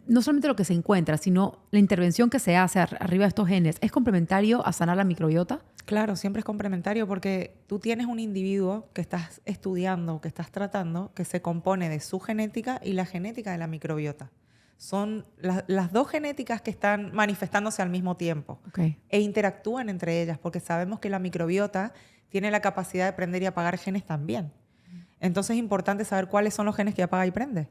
no solamente lo que se encuentra, sino la intervención que se hace arriba de estos genes? ¿Es complementario a sanar la microbiota? Claro, siempre es complementario porque tú tienes un individuo que estás estudiando, que estás tratando, que se compone de su genética y la genética de la microbiota. Son las dos genéticas que están manifestándose al mismo tiempo. Okay. E interactúan entre ellas porque sabemos que la microbiota tiene la capacidad de prender y apagar genes también. Entonces es importante saber cuáles son los genes que apaga y prende.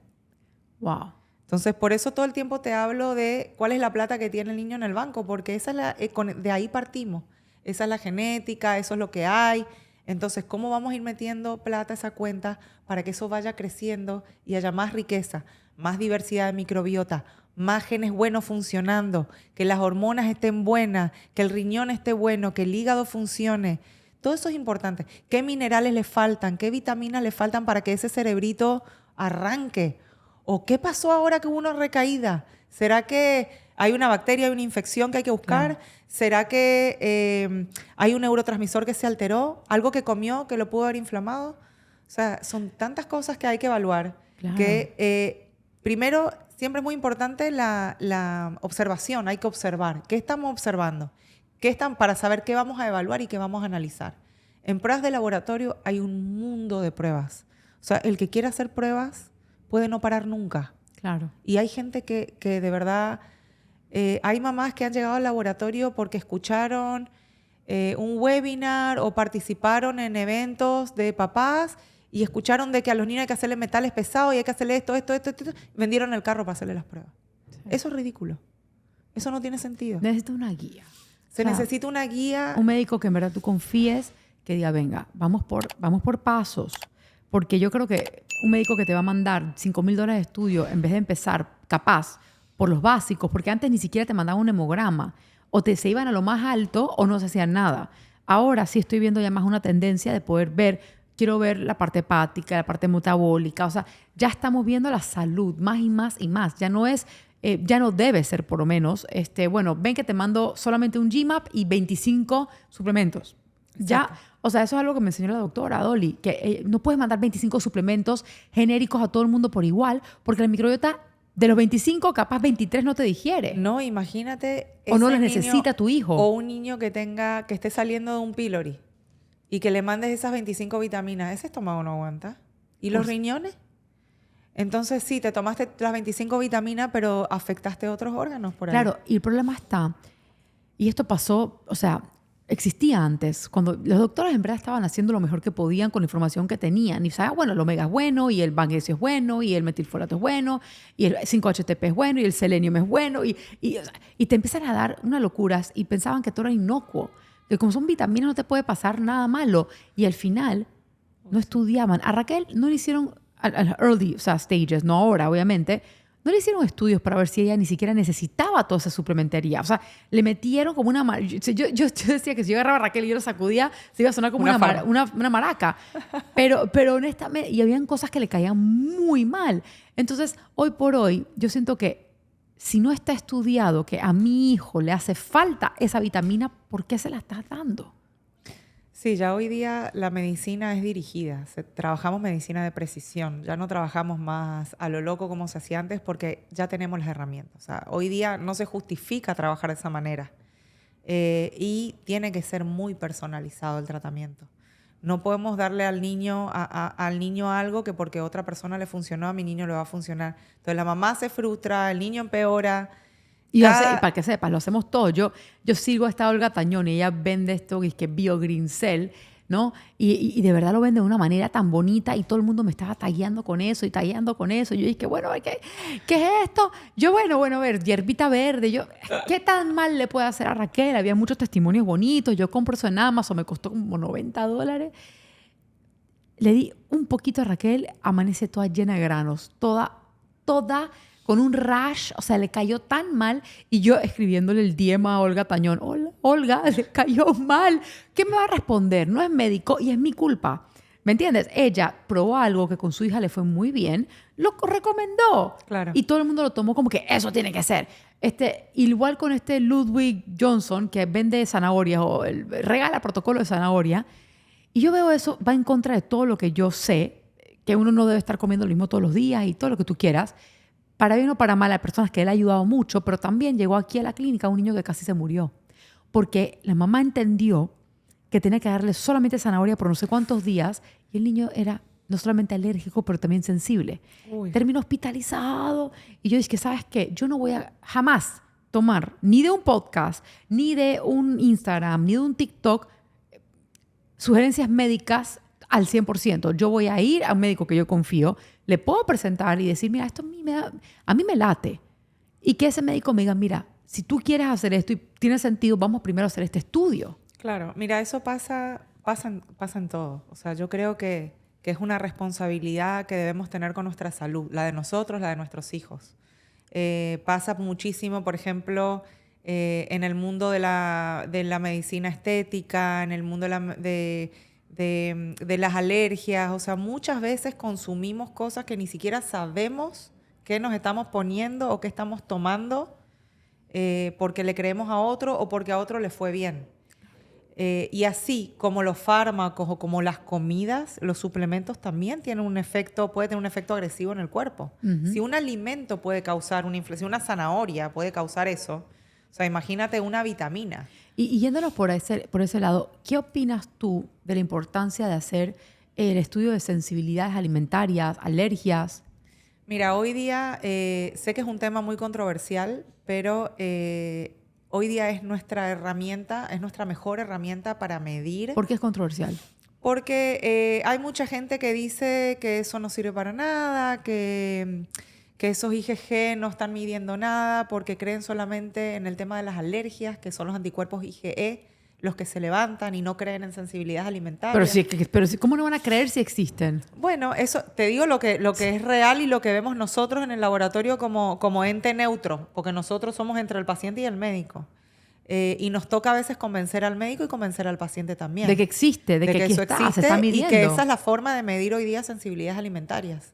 Wow. Entonces por eso todo el tiempo te hablo de cuál es la plata que tiene el niño en el banco, porque esa es de ahí partimos. Esa es la genética, eso es lo que hay. Entonces, ¿cómo vamos a ir metiendo plata a esa cuenta para que eso vaya creciendo y haya más riqueza? más diversidad de microbiota, más genes buenos funcionando, que las hormonas estén buenas, que el riñón esté bueno, que el hígado funcione. Todo eso es importante. ¿Qué minerales le faltan? ¿Qué vitaminas le faltan para que ese cerebrito arranque? ¿O qué pasó ahora que hubo una recaída? ¿Será que hay una bacteria, hay una infección que hay que buscar? Claro. ¿Será que hay un neurotransmisor que se alteró? ¿Algo que comió que lo pudo haber inflamado? O sea, son tantas cosas que hay que evaluar. Claro. Que primero, siempre es muy importante la observación. Hay que observar. ¿Qué estamos observando? Para saber qué vamos a evaluar y qué vamos a analizar. En pruebas de laboratorio hay un mundo de pruebas. O sea, el que quiera hacer pruebas puede no parar nunca. Claro. Y hay gente que de verdad... hay mamás que han llegado al laboratorio porque escucharon un webinar o participaron en eventos de papás y escucharon de que a los niños hay que hacerle metales pesados y hay que hacerle esto. Vendieron el carro para hacerle las pruebas. Sí. Eso es ridículo. Eso no tiene sentido. Necesita una guía. Se necesita una guía. Un médico que en verdad tú confíes, que diga, venga, vamos por pasos. Porque yo creo que un médico que te va a mandar $5,000 de estudio en vez de empezar, capaz, por los básicos, porque antes ni siquiera te mandaban un hemograma. O se iban a lo más alto o no se hacían nada. Ahora sí estoy viendo ya más una tendencia de poder ver, quiero ver la parte hepática, la parte metabólica. O sea, ya estamos viendo la salud más y más y más. Ya no es... ya no debe ser, por lo menos, bueno, ven que te mando solamente un GMAP y 25 suplementos. Exacto. Ya, o sea, eso es algo que me enseñó la doctora Dolly, que no puedes mandar 25 suplementos genéricos a todo el mundo por igual, porque la microbiota de los 25, capaz 23 no te digiere. No, imagínate. O no los necesita tu hijo. O un niño que esté saliendo de un pylori y que le mandes esas 25 vitaminas. Ese estómago no aguanta. ¿Y los riñones? Entonces, sí, te tomaste las 25 vitaminas, pero afectaste otros órganos por ahí. Claro, y el problema está, y esto pasó, o sea, existía antes, cuando los doctores en verdad estaban haciendo lo mejor que podían con la información que tenían. Y sabían, bueno, el omega es bueno, y el magnesio es bueno, y el metilfolato es bueno, y el 5-HTP es bueno, y el selenio es bueno, y te empiezan a dar unas locuras y pensaban que todo era inocuo, que como son vitaminas no te puede pasar nada malo. Y al final no estudiaban. A Raquel no le hicieron... al early, o sea, stages, no ahora, obviamente, no le hicieron estudios para ver si ella ni siquiera necesitaba toda esa suplementería. O sea, le metieron como una... Yo decía que si yo agarraba a Raquel y yo la sacudía, se iba a sonar como una maraca. Pero honestamente, y habían cosas que le caían muy mal. Entonces, hoy por hoy, yo siento que si no está estudiado que a mi hijo le hace falta esa vitamina, ¿por qué se la estás dando? Sí, ya hoy día la medicina es dirigida. Trabajamos medicina de precisión. Ya no trabajamos más a lo loco como se hacía antes porque ya tenemos las herramientas. O sea, hoy día no se justifica trabajar de esa manera. Y tiene que ser muy personalizado el tratamiento. No podemos darle al niño algo que porque a otra persona le funcionó, a mi niño le va a funcionar. Entonces la mamá se frustra, el niño empeora. Y para que sepas, lo hacemos todo. Yo sigo a esta Olga Tañón y ella vende esto que es BioGreen Cell, ¿no? Y de verdad lo vende de una manera tan bonita y todo el mundo me estaba tagueando con eso y tagueando con eso. Y yo dije, bueno, ¿qué es esto? Yo, bueno, a ver, hierbita verde. Yo, ¿qué tan mal le puede hacer a Raquel? Había muchos testimonios bonitos. Yo compro eso en Amazon, me costó como $90. Le di un poquito a Raquel, amanece toda llena de granos, toda con un rash, o sea, le cayó tan mal. Y yo escribiéndole el DM a Olga Tañón, hola, Olga, le cayó mal. ¿Qué me va a responder? No es médico y es mi culpa. ¿Me entiendes? Ella probó algo que con su hija le fue muy bien, lo recomendó. Claro. Y todo el mundo lo tomó como que eso tiene que ser. Igual con Ludwig Johnson, que vende zanahorias o regala protocolo de zanahoria. Y yo veo eso, va en contra de todo lo que yo sé, que uno no debe estar comiendo lo mismo todos los días y todo lo que tú quieras. Para bien o para mal, hay personas que él ha ayudado mucho, pero también llegó aquí a la clínica un niño que casi se murió. Porque la mamá entendió que tenía que darle solamente zanahoria por no sé cuántos días y el niño era no solamente alérgico, pero también sensible. Uy. Terminó hospitalizado. Y yo dije, ¿sabes qué? Yo no voy a jamás tomar ni de un podcast, ni de un Instagram, ni de un TikTok sugerencias médicas al 100%. Yo voy a ir a un médico que yo confío, le puedo presentar y decir, mira, esto a mí me late. Y que ese médico me diga, mira, si tú quieres hacer esto y tiene sentido, vamos primero a hacer este estudio. Claro, mira, eso pasa en todo. O sea, yo creo que que es una responsabilidad que debemos tener con nuestra salud, la de nosotros, la de nuestros hijos. Pasa muchísimo, por ejemplo, en el mundo de la medicina estética, en el mundo de las alergias. O sea, muchas veces consumimos cosas que ni siquiera sabemos qué nos estamos poniendo o qué estamos tomando porque le creemos a otro o porque a otro le fue bien. Y así como los fármacos o como las comidas, los suplementos también tienen puede tener un efecto agresivo en el cuerpo. Si un alimento puede causar una inflamación, una zanahoria puede causar eso, o sea, imagínate una vitamina. Y yéndonos por ese lado, ¿qué opinas tú de la importancia de hacer el estudio de sensibilidades alimentarias, alergias? Mira, hoy día sé que es un tema muy controversial, pero hoy día es nuestra herramienta, es nuestra mejor herramienta para medir. ¿Por qué es controversial? Porque hay mucha gente que dice que eso no sirve para nada, que esos IgG no están midiendo nada, porque creen solamente en el tema de las alergias, que son los anticuerpos IgE los que se levantan y no creen en sensibilidades alimentarias. Pero ¿cómo no van a creer si existen? Bueno, eso te digo lo que es real y lo que vemos nosotros en el laboratorio como ente neutro, porque nosotros somos entre el paciente y el médico. Y nos toca a veces convencer al médico y convencer al paciente también. De que existe, de que aquí eso está, existe, se está midiendo. y que esa es la forma de medir hoy día sensibilidades alimentarias.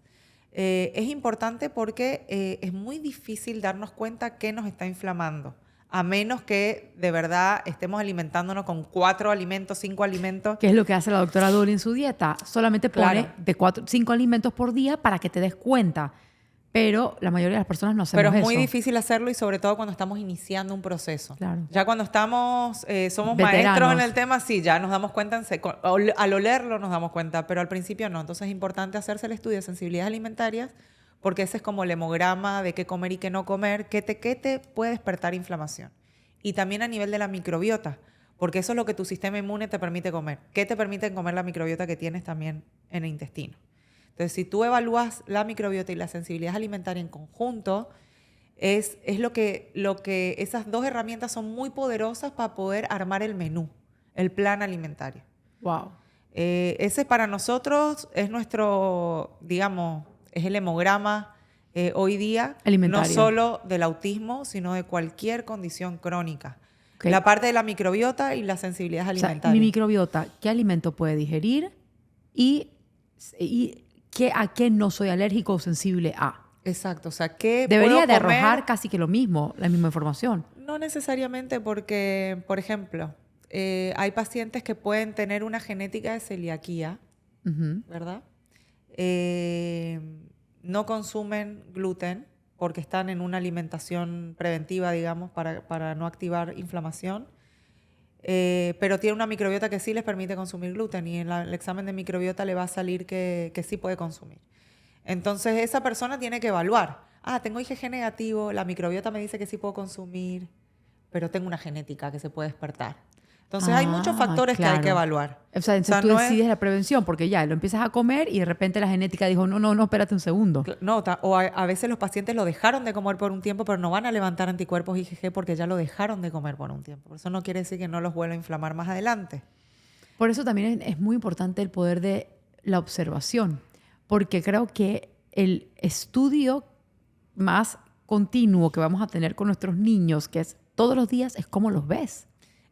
Es importante porque es muy difícil darnos cuenta qué nos está inflamando, a menos que de verdad estemos alimentándonos con 4 alimentos, 5 alimentos. ¿Qué es lo que hace la doctora Dolly en su dieta? Solamente pone Claro. de 5 alimentos por día para que te des cuenta. Pero la mayoría de las personas no hacemos eso. Pero es muy difícil hacerlo y sobre todo cuando estamos iniciando un proceso. Claro. Ya cuando somos Veteranos. maestros en el tema, sí, ya nos damos cuenta, al olerlo nos damos cuenta, pero al principio no. Entonces es importante hacerse el estudio de sensibilidades alimentarias porque ese es como el hemograma de qué comer y qué no comer, qué te puede despertar inflamación. Y también a nivel de la microbiota, porque eso es lo que tu sistema inmune te permite comer. ¿Qué te permite comer la microbiota que tienes también en el intestino? Entonces, si tú evalúas la microbiota y la sensibilidad alimentaria en conjunto, es lo que esas dos herramientas son muy poderosas para poder armar el menú, el plan alimentario. Wow. Ese para nosotros es nuestro, digamos, es el hemograma hoy día, Alimentario. no solo del autismo, sino de cualquier condición crónica. Okay. La parte de la microbiota y las sensibilidades alimentarias. O sea, mi microbiota, ¿qué alimento puede digerir? Y ¿a qué no soy alérgico o sensible a? Exacto, o sea, ¿qué debería puedo de comer? arrojar casi que lo mismo, la misma información. No necesariamente porque, por ejemplo, hay pacientes que pueden tener una genética de celiaquía, ¿verdad? No consumen gluten porque están en una alimentación preventiva, digamos, para no activar inflamación. Pero tiene una microbiota que sí les permite consumir gluten y en el examen de microbiota le va a salir que sí puede consumir. Entonces esa persona tiene que evaluar. Tengo IgG negativo, la microbiota me dice que sí puedo consumir, pero tengo una genética que se puede despertar. Entonces hay muchos factores que hay que evaluar. O sea, entonces tú decides la prevención porque ya lo empiezas a comer y de repente la genética dijo, no, espérate un segundo. No, o a veces los pacientes lo dejaron de comer por un tiempo, pero no van a levantar anticuerpos IgG porque ya lo dejaron de comer por un tiempo. Por eso no quiere decir que no los vuelva a inflamar más adelante. Por eso también es muy importante el poder de la observación, porque creo que el estudio más continuo que vamos a tener con nuestros niños, que es todos los días, es cómo los ves.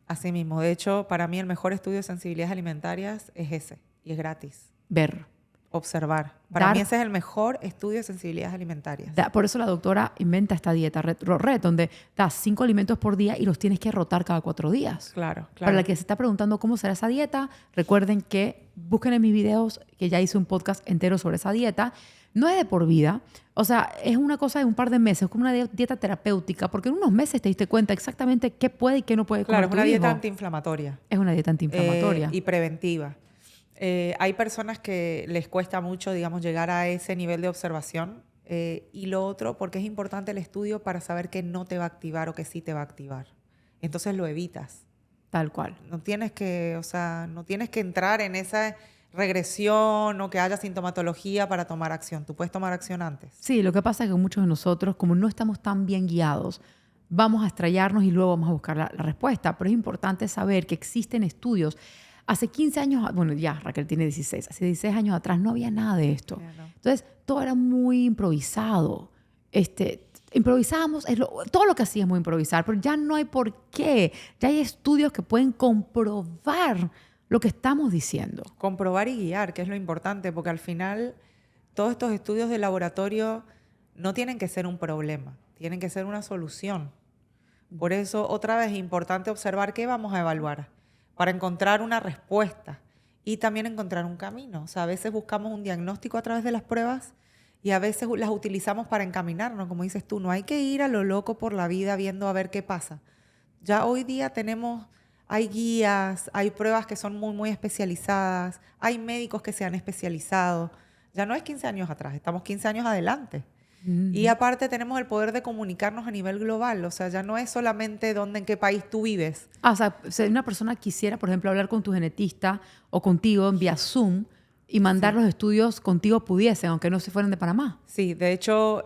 Así mismo. De hecho, para mí el mejor estudio de sensibilidades alimentarias es ese. Y es gratis. Ver. Observar. Para mí ese es el mejor estudio de sensibilidades alimentarias. Por eso la doctora inventa esta dieta Red, donde das 5 alimentos por día y los tienes que rotar cada 4 días. Claro. Para la que se está preguntando cómo será esa dieta, recuerden que busquen en mis videos que ya hice un podcast entero sobre esa dieta. No es de por vida. O sea, es una cosa de un par de meses, es como una dieta terapéutica, porque en unos meses te diste cuenta exactamente qué puede y qué no puede comer Claro, es una tu dieta hijo. antiinflamatoria. Es una dieta antiinflamatoria. Y preventiva. Hay personas que les cuesta mucho, digamos, llegar a ese nivel de observación. Y lo otro, porque es importante el estudio para saber qué no te va a activar o qué sí te va a activar. Entonces lo evitas. Tal cual. No tienes que entrar en esa regresión o que haya sintomatología para tomar acción. Tú puedes tomar acción antes. Sí, lo que pasa es que muchos de nosotros, como no estamos tan bien guiados, vamos a estrellarnos y luego vamos a buscar la respuesta. Pero es importante saber que existen estudios. hace 15 años, bueno, ya Raquel tiene 16, hace 16 años atrás no había nada de esto. No. Entonces, todo era muy improvisado. Improvisábamos, todo lo que hacíamos improvisar, pero ya no hay por qué. Ya hay estudios que pueden comprobar lo que estamos diciendo. Comprobar y guiar, que es lo importante, porque al final todos estos estudios de laboratorio no tienen que ser un problema, tienen que ser una solución. Por eso, otra vez, es importante observar qué vamos a evaluar para encontrar una respuesta y también encontrar un camino. O sea, a veces buscamos un diagnóstico a través de las pruebas y a veces las utilizamos para encaminarnos, como dices tú. No hay que ir a lo loco por la vida viendo a ver qué pasa. Ya hoy día hay guías, hay pruebas que son muy, muy especializadas, hay médicos que se han especializado. Ya no es 15 años atrás, estamos 15 años adelante. Y aparte tenemos el poder de comunicarnos a nivel global. O sea, ya no es solamente en qué país tú vives. O sea, si una persona quisiera, por ejemplo, hablar con tu genetista o contigo en vía Zoom y mandar los estudios contigo, pudiesen, aunque no se fueran de Panamá. Sí, de hecho,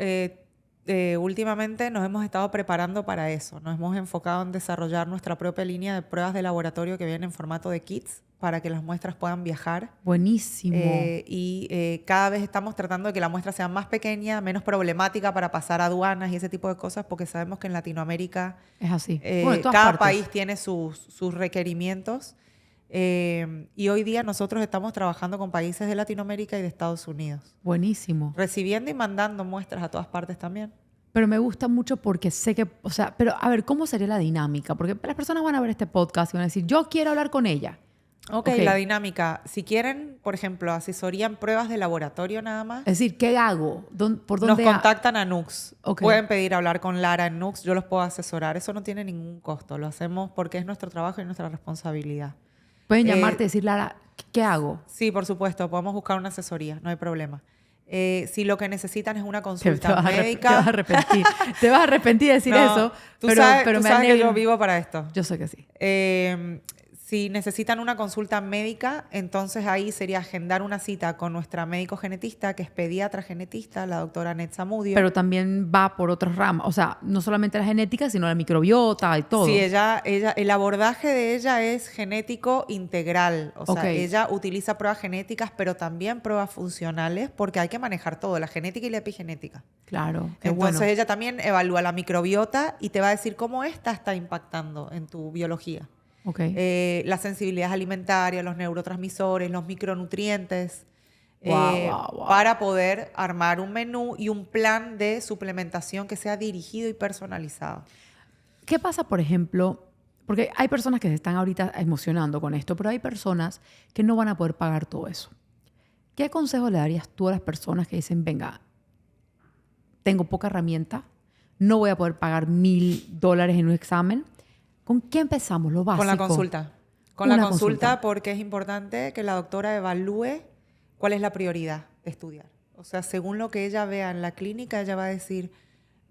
últimamente nos hemos estado preparando para eso. Nos hemos enfocado en desarrollar nuestra propia línea de pruebas de laboratorio que vienen en formato de kits para que las muestras puedan viajar. Buenísimo. Cada vez estamos tratando de que la muestra sea más pequeña, menos problemática para pasar a aduanas y ese tipo de cosas, porque sabemos que en Latinoamérica es así. Cada país tiene sus requerimientos. Y hoy día nosotros estamos trabajando con países de Latinoamérica y de Estados Unidos. Buenísimo. Recibiendo y mandando muestras a todas partes también. Pero me gusta mucho porque sé que, o sea, pero a ver, ¿cómo sería la dinámica? Porque las personas van a ver este podcast y van a decir, yo quiero hablar con ella. Ok, la dinámica. Si quieren, por ejemplo, asesoría en pruebas de laboratorio nada más. Es decir, ¿qué hago? ¿Por dónde? Nos contactan a Nux. Okay. Pueden pedir hablar con Lara en Nux. Yo los puedo asesorar. Eso no tiene ningún costo. Lo hacemos porque es nuestro trabajo y nuestra responsabilidad. Pueden llamarte y decir, Lara, ¿qué hago? Sí, por supuesto. Podemos buscar una asesoría. No hay problema. Si lo que necesitan es una consulta médica... Te vas a arrepentir. Te vas a arrepentir de decir eso. Tú sabes que yo vivo para esto. Yo sé que sí. Si necesitan una consulta médica, entonces ahí sería agendar una cita con nuestra médico genetista, que es pediatra genetista, la doctora Net Zamudio. Pero también va por otras ramas. O sea, no solamente la genética, sino la microbiota y todo. Sí, el abordaje de ella es genético integral. O sea, ella utiliza pruebas genéticas, pero también pruebas funcionales, porque hay que manejar todo, la genética y la epigenética. Claro. Entonces ella también evalúa la microbiota y te va a decir cómo esta está impactando en tu biología. La sensibilidad alimentaria, los neurotransmisores, los micronutrientes, para poder armar un menú y un plan de suplementación que sea dirigido y personalizado. ¿Qué pasa, por ejemplo? Porque hay personas que se están ahorita emocionando con esto, pero hay personas que no van a poder pagar todo eso. ¿Qué consejo le darías tú a las personas que dicen, venga, tengo poca herramienta, no voy a poder pagar $1,000 en un examen? ¿Con qué empezamos? Lo básico. Con la consulta. Con la consulta, porque es importante que la doctora evalúe cuál es la prioridad de estudiar. O sea, según lo que ella vea en la clínica, ella va a decir,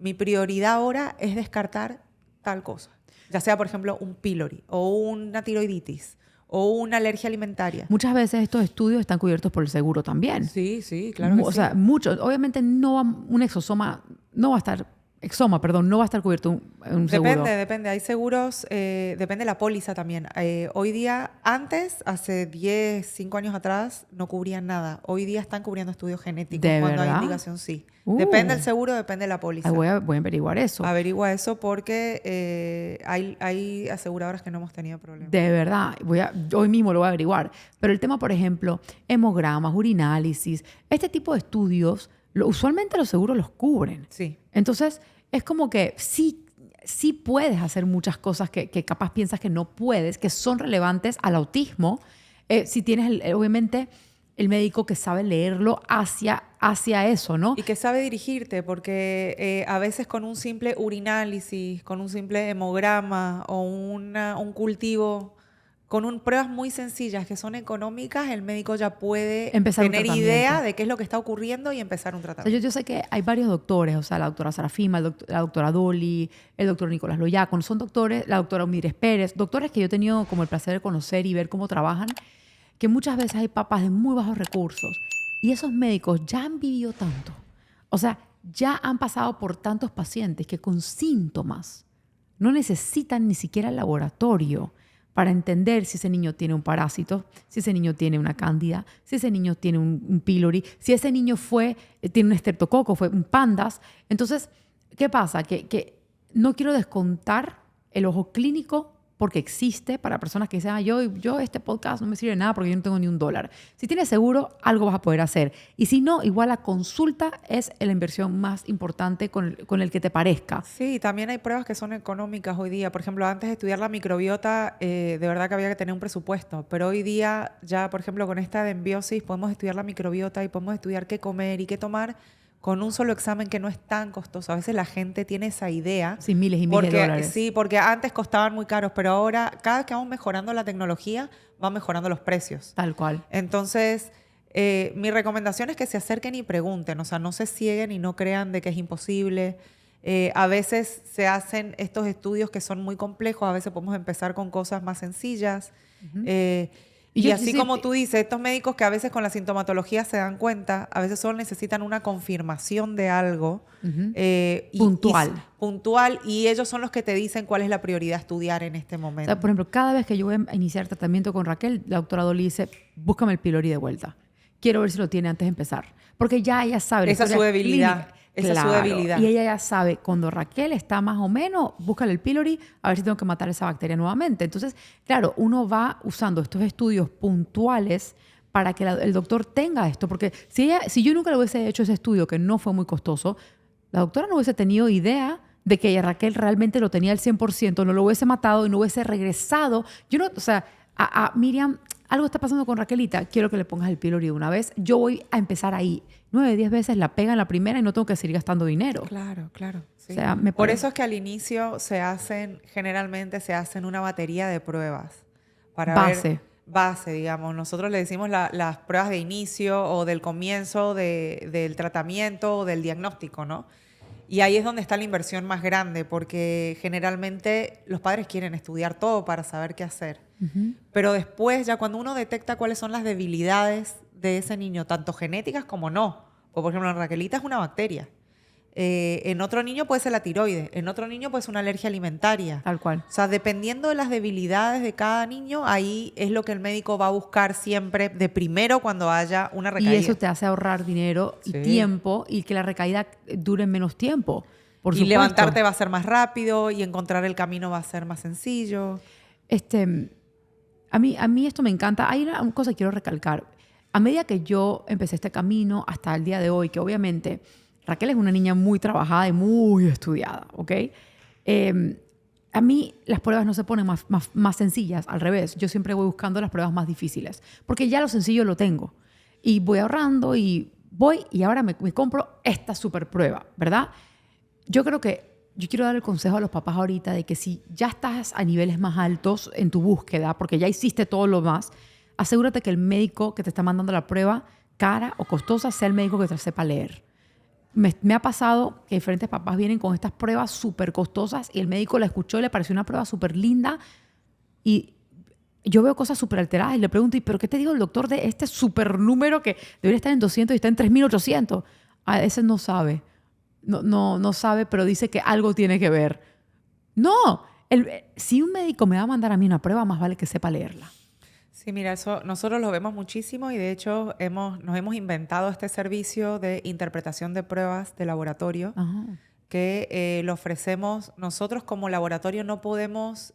mi prioridad ahora es descartar tal cosa. Ya sea, por ejemplo, un pylori o una tiroiditis o una alergia alimentaria. Muchas veces estos estudios están cubiertos por el seguro también. Sí, claro que sí. O sea, muchos. Obviamente un exosoma no va a estar... no va a estar cubierto en un seguro. Depende. Hay seguros, depende de la póliza también. Hoy día, hace 5 años atrás, no cubrían nada. Hoy día están cubriendo estudios genéticos. ¿De cuando verdad? Hay indicación, sí. Depende del seguro, depende de la póliza. Voy a averiguar eso. Averigua eso porque hay aseguradoras que no hemos tenido problemas. De verdad. Hoy mismo lo voy a averiguar. Pero el tema, por ejemplo, hemogramas, urinálisis, este tipo de estudios, usualmente los seguros los cubren. Sí. Entonces... es como que sí puedes hacer muchas cosas que capaz piensas que no puedes, que son relevantes al autismo. Si tienes, obviamente, el médico que sabe leerlo hacia eso, ¿no? Y que sabe dirigirte, porque a veces con un simple urinálisis, con un simple hemograma o un cultivo, con pruebas muy sencillas que son económicas, el médico ya puede tener idea de qué es lo que está ocurriendo y empezar un tratamiento. O sea, yo sé que hay varios doctores, o sea, la doctora Sarafima, la doctora Dolly, el doctor Nicolás Loyacon, son doctores, la doctora Mires Pérez, doctores que yo he tenido como el placer de conocer y ver cómo trabajan, que muchas veces hay papás de muy bajos recursos y esos médicos ya han vivido tanto. O sea, ya han pasado por tantos pacientes que con síntomas no necesitan ni siquiera el laboratorio para entender si ese niño tiene un parásito, si ese niño tiene una cándida, si ese niño tiene un pylori, si ese niño tiene un estreptococo, fue un pandas. Entonces, ¿qué pasa? Que no quiero descontar el ojo clínico porque existe para personas que dicen, yo este podcast no me sirve de nada porque yo no tengo ni $1. Si tienes seguro, algo vas a poder hacer. Y si no, igual la consulta es la inversión más importante con el que te parezca. Sí, también hay pruebas que son económicas hoy día. Por ejemplo, antes de estudiar la microbiota, de verdad que había que tener un presupuesto. Pero hoy día, ya por ejemplo, con esta de Embiosis, podemos estudiar la microbiota y podemos estudiar qué comer y qué tomar con un solo examen que no es tan costoso. A veces la gente tiene esa idea. Sí, miles y miles de dólares. Sí, porque antes costaban muy caros, pero ahora, cada vez que vamos mejorando la tecnología, van mejorando los precios. Tal cual. Entonces, mi recomendación es que se acerquen y pregunten. O sea, no se cieguen y no crean de que es imposible. A veces se hacen estos estudios que son muy complejos. A veces podemos empezar con cosas más sencillas. Y así como tú dices, estos médicos que a veces con la sintomatología se dan cuenta, a veces solo necesitan una confirmación de algo. Puntual. Puntual, y ellos son los que te dicen cuál es la prioridad a estudiar en este momento. O sea, por ejemplo, cada vez que yo voy a iniciar tratamiento con Raquel, la doctora Dolly dice, búscame el pylori de vuelta. Quiero ver si lo tiene antes de empezar. Porque ya ella sabe. Esa es su debilidad. Clínica. Esa es su debilidad. Y ella ya sabe, cuando Raquel está más o menos, búscale el pylori, a ver si tengo que matar esa bacteria nuevamente. Entonces, claro, uno va usando estos estudios puntuales para que el doctor tenga esto. Porque si yo nunca le hubiese hecho ese estudio, que no fue muy costoso, la doctora no hubiese tenido idea de que Raquel realmente lo tenía al 100%, no lo hubiese matado y no hubiese regresado. O sea, a Miriam, algo está pasando con Raquelita, quiero que le pongas el pylori de una vez. Yo voy a empezar ahí. 9, 10 veces la pega en la primera y no tengo que seguir gastando dinero. Claro, claro. Sí. O sea, por eso es que al inicio generalmente se hacen una batería de pruebas. Para ver base, digamos. Nosotros le decimos las pruebas de inicio o del comienzo del tratamiento o del diagnóstico, ¿no? Y ahí es donde está la inversión más grande, porque generalmente los padres quieren estudiar todo para saber qué hacer. Pero después, ya cuando uno detecta cuáles son las debilidades de ese niño, tanto genéticas como no. Por ejemplo, en Raquelita es una bacteria. En otro niño puede ser la tiroides. En otro niño puede ser una alergia alimentaria. Tal cual. O sea, dependiendo de las debilidades de cada niño, ahí es lo que el médico va a buscar siempre de primero cuando haya una recaída. Y eso te hace ahorrar dinero y tiempo y que la recaída dure menos tiempo. Por supuesto. Levantarte va a ser más rápido y encontrar el camino va a ser más sencillo. A mí esto me encanta. Hay una cosa que quiero recalcar. A medida que yo empecé este camino hasta el día de hoy, que obviamente Raquel es una niña muy trabajada y muy estudiada, ¿ok? A mí las pruebas no se ponen más sencillas, al revés. Yo siempre voy buscando las pruebas más difíciles, porque ya lo sencillo lo tengo. Y voy ahorrando y ahora me compro esta super prueba, ¿verdad? Yo quiero dar el consejo a los papás ahorita de que si ya estás a niveles más altos en tu búsqueda, porque ya hiciste todo lo más, asegúrate que el médico que te está mandando la prueba, cara o costosa, sea el médico que te sepa leer. Me ha pasado que diferentes papás vienen con estas pruebas súper costosas y el médico la escuchó y le pareció una prueba súper linda y yo veo cosas súper alteradas y le pregunto, ¿pero qué te digo el doctor de este súper número que debería estar en 200 y está en 3.800? A ese no sabe. No sabe, pero dice que algo tiene que ver. No, si un médico me va a mandar a mí una prueba, más vale que sepa leerla. Sí, mira, eso nosotros lo vemos muchísimo y de hecho nos hemos inventado este servicio de interpretación de pruebas de laboratorio. Ajá. Que lo ofrecemos. Nosotros como laboratorio no podemos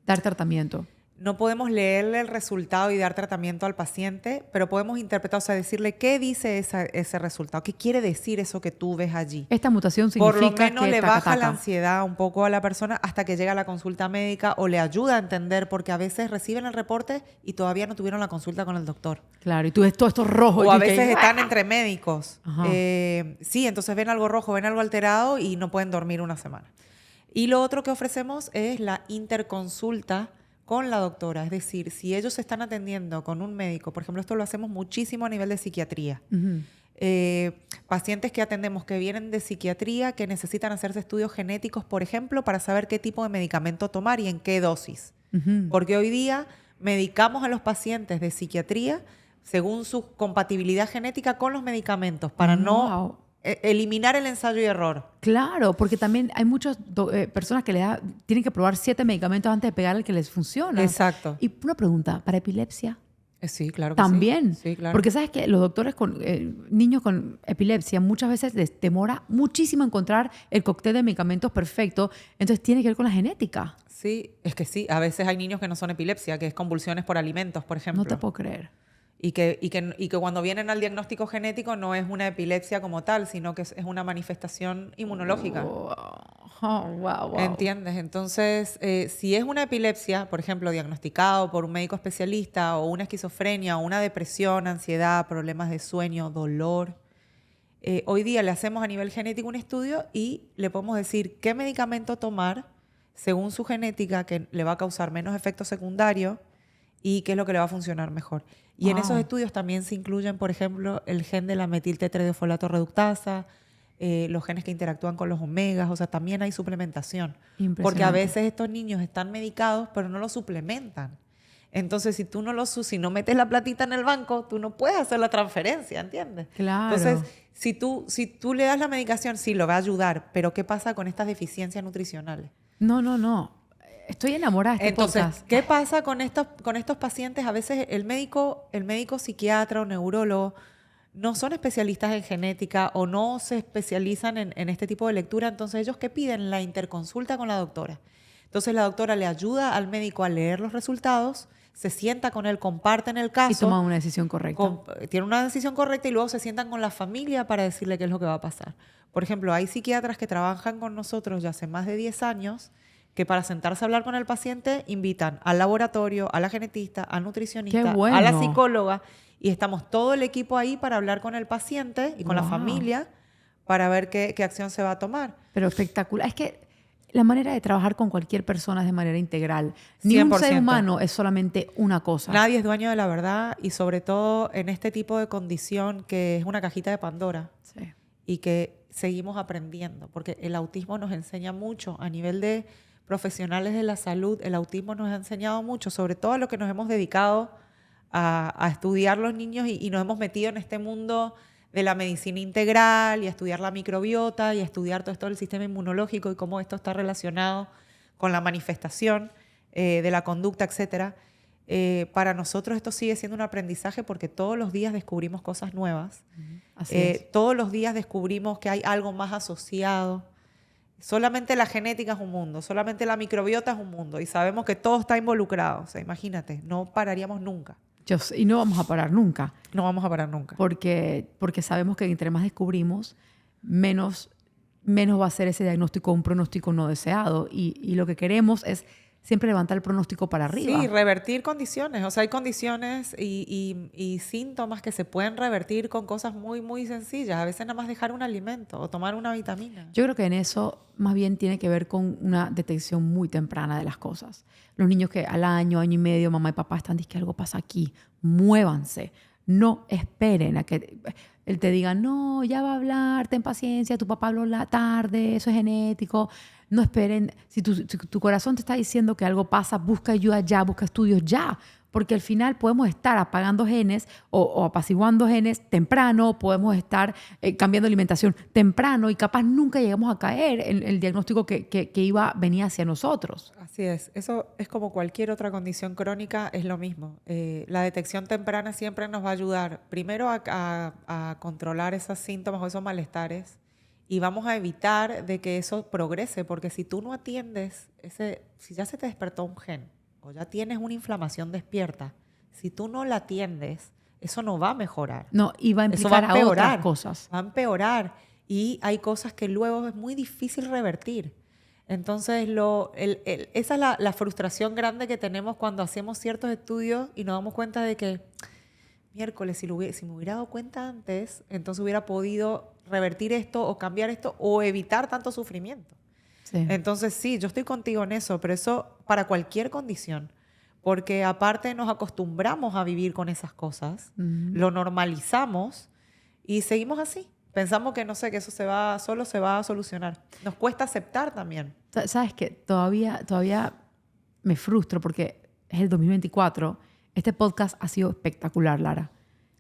dar tratamiento. No podemos leerle el resultado y dar tratamiento al paciente, pero podemos interpretar, o sea, decirle qué dice ese resultado, qué quiere decir eso que tú ves allí. Esta mutación significa que por lo menos le baja la ansiedad un poco a la persona hasta que llega a la consulta médica o le ayuda a entender, porque a veces reciben el reporte y todavía no tuvieron la consulta con el doctor. Claro, y tú ves todo esto rojo. O a veces están entre médicos. Sí, entonces ven algo rojo, ven algo alterado y no pueden dormir una semana. Y lo otro que ofrecemos es la interconsulta con la doctora. Es decir, si ellos se están atendiendo con un médico, por ejemplo, esto lo hacemos muchísimo a nivel de psiquiatría. Pacientes que atendemos que vienen de psiquiatría, que necesitan hacerse estudios genéticos, por ejemplo, para saber qué tipo de medicamento tomar y en qué dosis. Porque hoy día medicamos a los pacientes de psiquiatría según su compatibilidad genética con los medicamentos, para no eliminar el ensayo y error. Claro, porque también hay muchas personas que tienen que probar 7 medicamentos antes de pegar el que les funciona. Exacto. Y una pregunta, ¿para epilepsia? Sí, claro que También. sí. Sí, claro. Porque sabes que los doctores con niños con epilepsia muchas veces les demora muchísimo encontrar el cóctel de medicamentos perfecto. Entonces tiene que ver con la genética. Sí, es que sí. A veces hay niños que no son epilepsia, que es convulsiones por alimentos, por ejemplo. No te puedo creer. Y que cuando vienen al diagnóstico genético no es una epilepsia como tal, sino que es una manifestación inmunológica. Wow. ¿Entiendes? Entonces, si es una epilepsia, por ejemplo, diagnosticado por un médico especialista, o una esquizofrenia, o una depresión, ansiedad, problemas de sueño, dolor, hoy día le hacemos a nivel genético un estudio y le podemos decir qué medicamento tomar según su genética, que le va a causar menos efectos secundarios y qué es lo que le va a funcionar mejor. Y en esos estudios también se incluyen, por ejemplo, el gen de la metiltetraidofolato reductasa, los genes que interactúan con los omegas, o sea, también hay suplementación. Porque a veces estos niños están medicados, pero no los suplementan. Entonces, si no metes la platita en el banco, tú no puedes hacer la transferencia, ¿entiendes? Claro. Entonces, si tú le das la medicación, sí, lo va a ayudar, pero ¿qué pasa con estas deficiencias nutricionales? No. Estoy enamorada de este Entonces, podcast. ¿qué pasa con estos pacientes? A veces el médico psiquiatra o neurólogo no son especialistas en genética o no se especializan en este tipo de lectura. Entonces, ¿ellos qué piden? La interconsulta con la doctora. Entonces, la doctora le ayuda al médico a leer los resultados, se sienta con él, comparten el caso. Y toman una decisión correcta. Tienen una decisión correcta y luego se sientan con la familia para decirle qué es lo que va a pasar. Por ejemplo, hay psiquiatras que trabajan con nosotros ya hace más de 10 años que para sentarse a hablar con el paciente invitan al laboratorio, a la genetista, al nutricionista, Qué bueno. a la psicóloga, y estamos todo el equipo ahí para hablar con el paciente y con la familia para ver qué acción se va a tomar. Pero espectacular. Es que la manera de trabajar con cualquier persona es de manera integral. Ni 100%. un ser humano es solamente una cosa. Nadie es dueño de la verdad, y sobre todo en este tipo de condición que es una cajita de Pandora. Sí. Y que seguimos aprendiendo, porque el autismo nos enseña mucho a nivel de profesionales de la salud. El autismo nos ha enseñado mucho, sobre todo a lo que nos hemos dedicado a estudiar los niños y nos hemos metido en este mundo de la medicina integral y a estudiar la microbiota y a estudiar todo esto del sistema inmunológico y cómo esto está relacionado con la manifestación de la conducta, etcétera. Para nosotros esto sigue siendo un aprendizaje porque todos los días descubrimos cosas nuevas. Así es. Todos los días descubrimos que hay algo más asociado. Solamente la genética es un mundo, solamente la microbiota es un mundo y sabemos que todo está involucrado. O sea, imagínate, no pararíamos nunca. Y no vamos a parar nunca. No vamos a parar nunca. Porque sabemos que entre más descubrimos, menos va a ser ese diagnóstico un pronóstico no deseado. Y lo que queremos es siempre levantar el pronóstico para arriba. Sí, revertir condiciones. O sea, hay condiciones y síntomas que se pueden revertir con cosas muy, muy sencillas. A veces nada más dejar un alimento o tomar una vitamina. Yo creo que en eso más bien tiene que ver con una detección muy temprana de las cosas. Los niños que al año y medio, mamá y papá están diciendo que algo pasa aquí, muévanse. No esperen a que él te diga, no, ya va a hablar, ten paciencia, tu papá habló la tarde, eso es genético. No esperen, si tu corazón te está diciendo que algo pasa, busca ayuda ya, busca estudios ya, porque al final podemos estar apagando genes o apaciguando genes temprano, podemos estar cambiando alimentación temprano y capaz nunca llegamos a caer en el diagnóstico que venía hacia nosotros. Así es, eso es como cualquier otra condición crónica, es lo mismo. La detección temprana siempre nos va a ayudar primero a controlar esos síntomas o esos malestares. Y vamos a evitar de que eso progrese, porque si tú no atiendes, si ya se te despertó un gen o ya tienes una inflamación despierta, si tú no la atiendes, eso no va a mejorar. No, y va a implicar a otras cosas. Va a empeorar y hay cosas que luego es muy difícil revertir. Entonces, esa es la frustración grande que tenemos cuando hacemos ciertos estudios y nos damos cuenta de que, miércoles, si me hubiera dado cuenta antes, entonces hubiera podido revertir esto o cambiar esto o evitar tanto sufrimiento. Sí. Entonces sí, yo estoy contigo en eso, pero eso para cualquier condición, porque aparte nos acostumbramos a vivir con esas cosas, lo normalizamos y seguimos así. Pensamos que, no sé, que eso solo se va a solucionar. Nos cuesta aceptar también. ¿Sabes qué? Todavía me frustro porque es el 2024. Este podcast ha sido espectacular, Lara.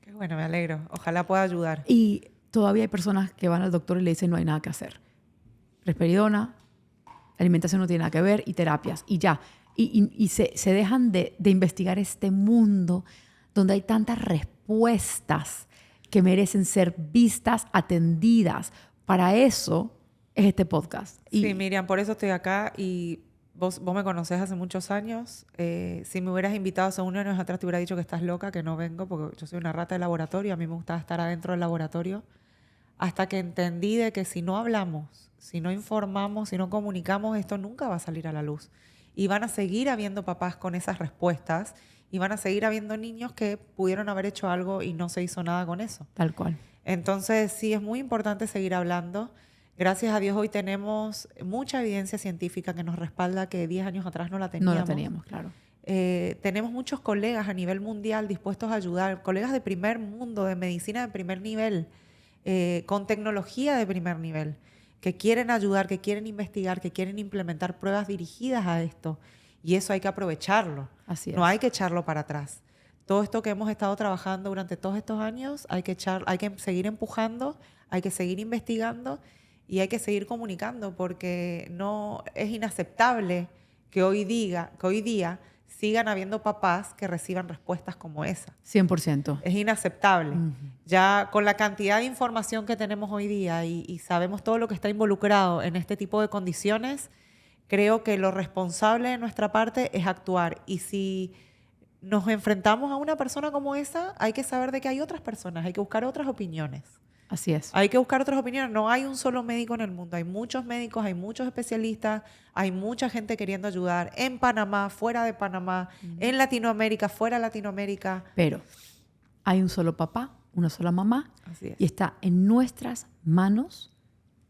Qué bueno, me alegro. Ojalá pueda ayudar. Y todavía hay personas que van al doctor y le dicen no hay nada que hacer. Risperidona, alimentación no tiene nada que ver y terapias y ya. Y se dejan de investigar este mundo donde hay tantas respuestas que merecen ser vistas, atendidas. Para eso es este podcast. Sí, Miriam, por eso estoy acá y vos me conocés hace muchos años. Si me hubieras invitado hace unos años atrás te hubiera dicho que estás loca, que no vengo, porque yo soy una rata de laboratorio. A mí me gustaba estar adentro del laboratorio. Hasta que entendí de que si no hablamos, si no informamos, si no comunicamos, esto nunca va a salir a la luz. Y van a seguir habiendo papás con esas respuestas y van a seguir habiendo niños que pudieron haber hecho algo y no se hizo nada con eso. Tal cual. Entonces, sí, es muy importante seguir hablando. Gracias a Dios hoy tenemos mucha evidencia científica que nos respalda que 10 años atrás no la teníamos. No la teníamos, claro. Tenemos muchos colegas a nivel mundial dispuestos a ayudar, colegas de primer mundo, de medicina de primer nivel, con tecnología de primer nivel, que quieren ayudar, que quieren investigar, que quieren implementar pruebas dirigidas a esto. Y eso hay que aprovecharlo. Así es. No hay que echarlo para atrás. Todo esto que hemos estado trabajando durante todos estos años, hay que seguir empujando, hay que seguir investigando y hay que seguir comunicando, porque no es inaceptable que hoy día sigan habiendo papás que reciban respuestas como esa. 100%. Es inaceptable. Ya con la cantidad de información que tenemos hoy día y sabemos todo lo que está involucrado en este tipo de condiciones, creo que lo responsable de nuestra parte es actuar. Y si nos enfrentamos a una persona como esa, hay que saber de que hay otras personas, hay que buscar otras opiniones. Así es. Hay que buscar otras opiniones. No hay un solo médico en el mundo. Hay muchos médicos, hay muchos especialistas, hay mucha gente queriendo ayudar en Panamá, fuera de Panamá, en Latinoamérica, fuera de Latinoamérica. Pero hay un solo papá, una sola mamá. Así es. Y está en nuestras manos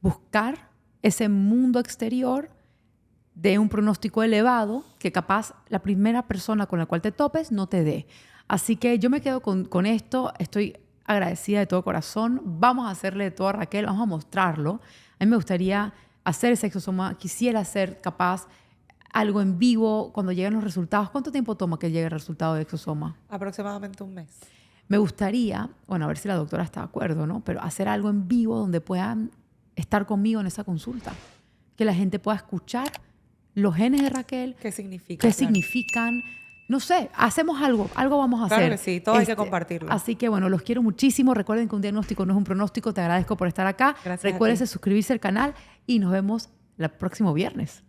buscar ese mundo exterior de un pronóstico elevado que capaz la primera persona con la cual te topes no te dé. Así que yo me quedo con esto. Estoy agradecida de todo corazón. Vamos a hacerle de todo a Raquel, vamos a mostrarlo. A mí me gustaría hacer ese exosoma, quisiera hacer capaz algo en vivo cuando lleguen los resultados. ¿Cuánto tiempo toma que llegue el resultado de exosoma? Aproximadamente un mes. Me gustaría, bueno, a ver si la doctora está de acuerdo, ¿no? Pero hacer algo en vivo donde puedan estar conmigo en esa consulta. Que la gente pueda escuchar los genes de Raquel. ¿Qué significa? ¿Qué significan? No sé, hacemos algo vamos a hacer. Claro que sí, todo hay que compartirlo. Así que bueno, los quiero muchísimo. Recuerden que un diagnóstico no es un pronóstico. Te agradezco por estar acá. Gracias. Recuerden suscribirse al canal y nos vemos el próximo viernes.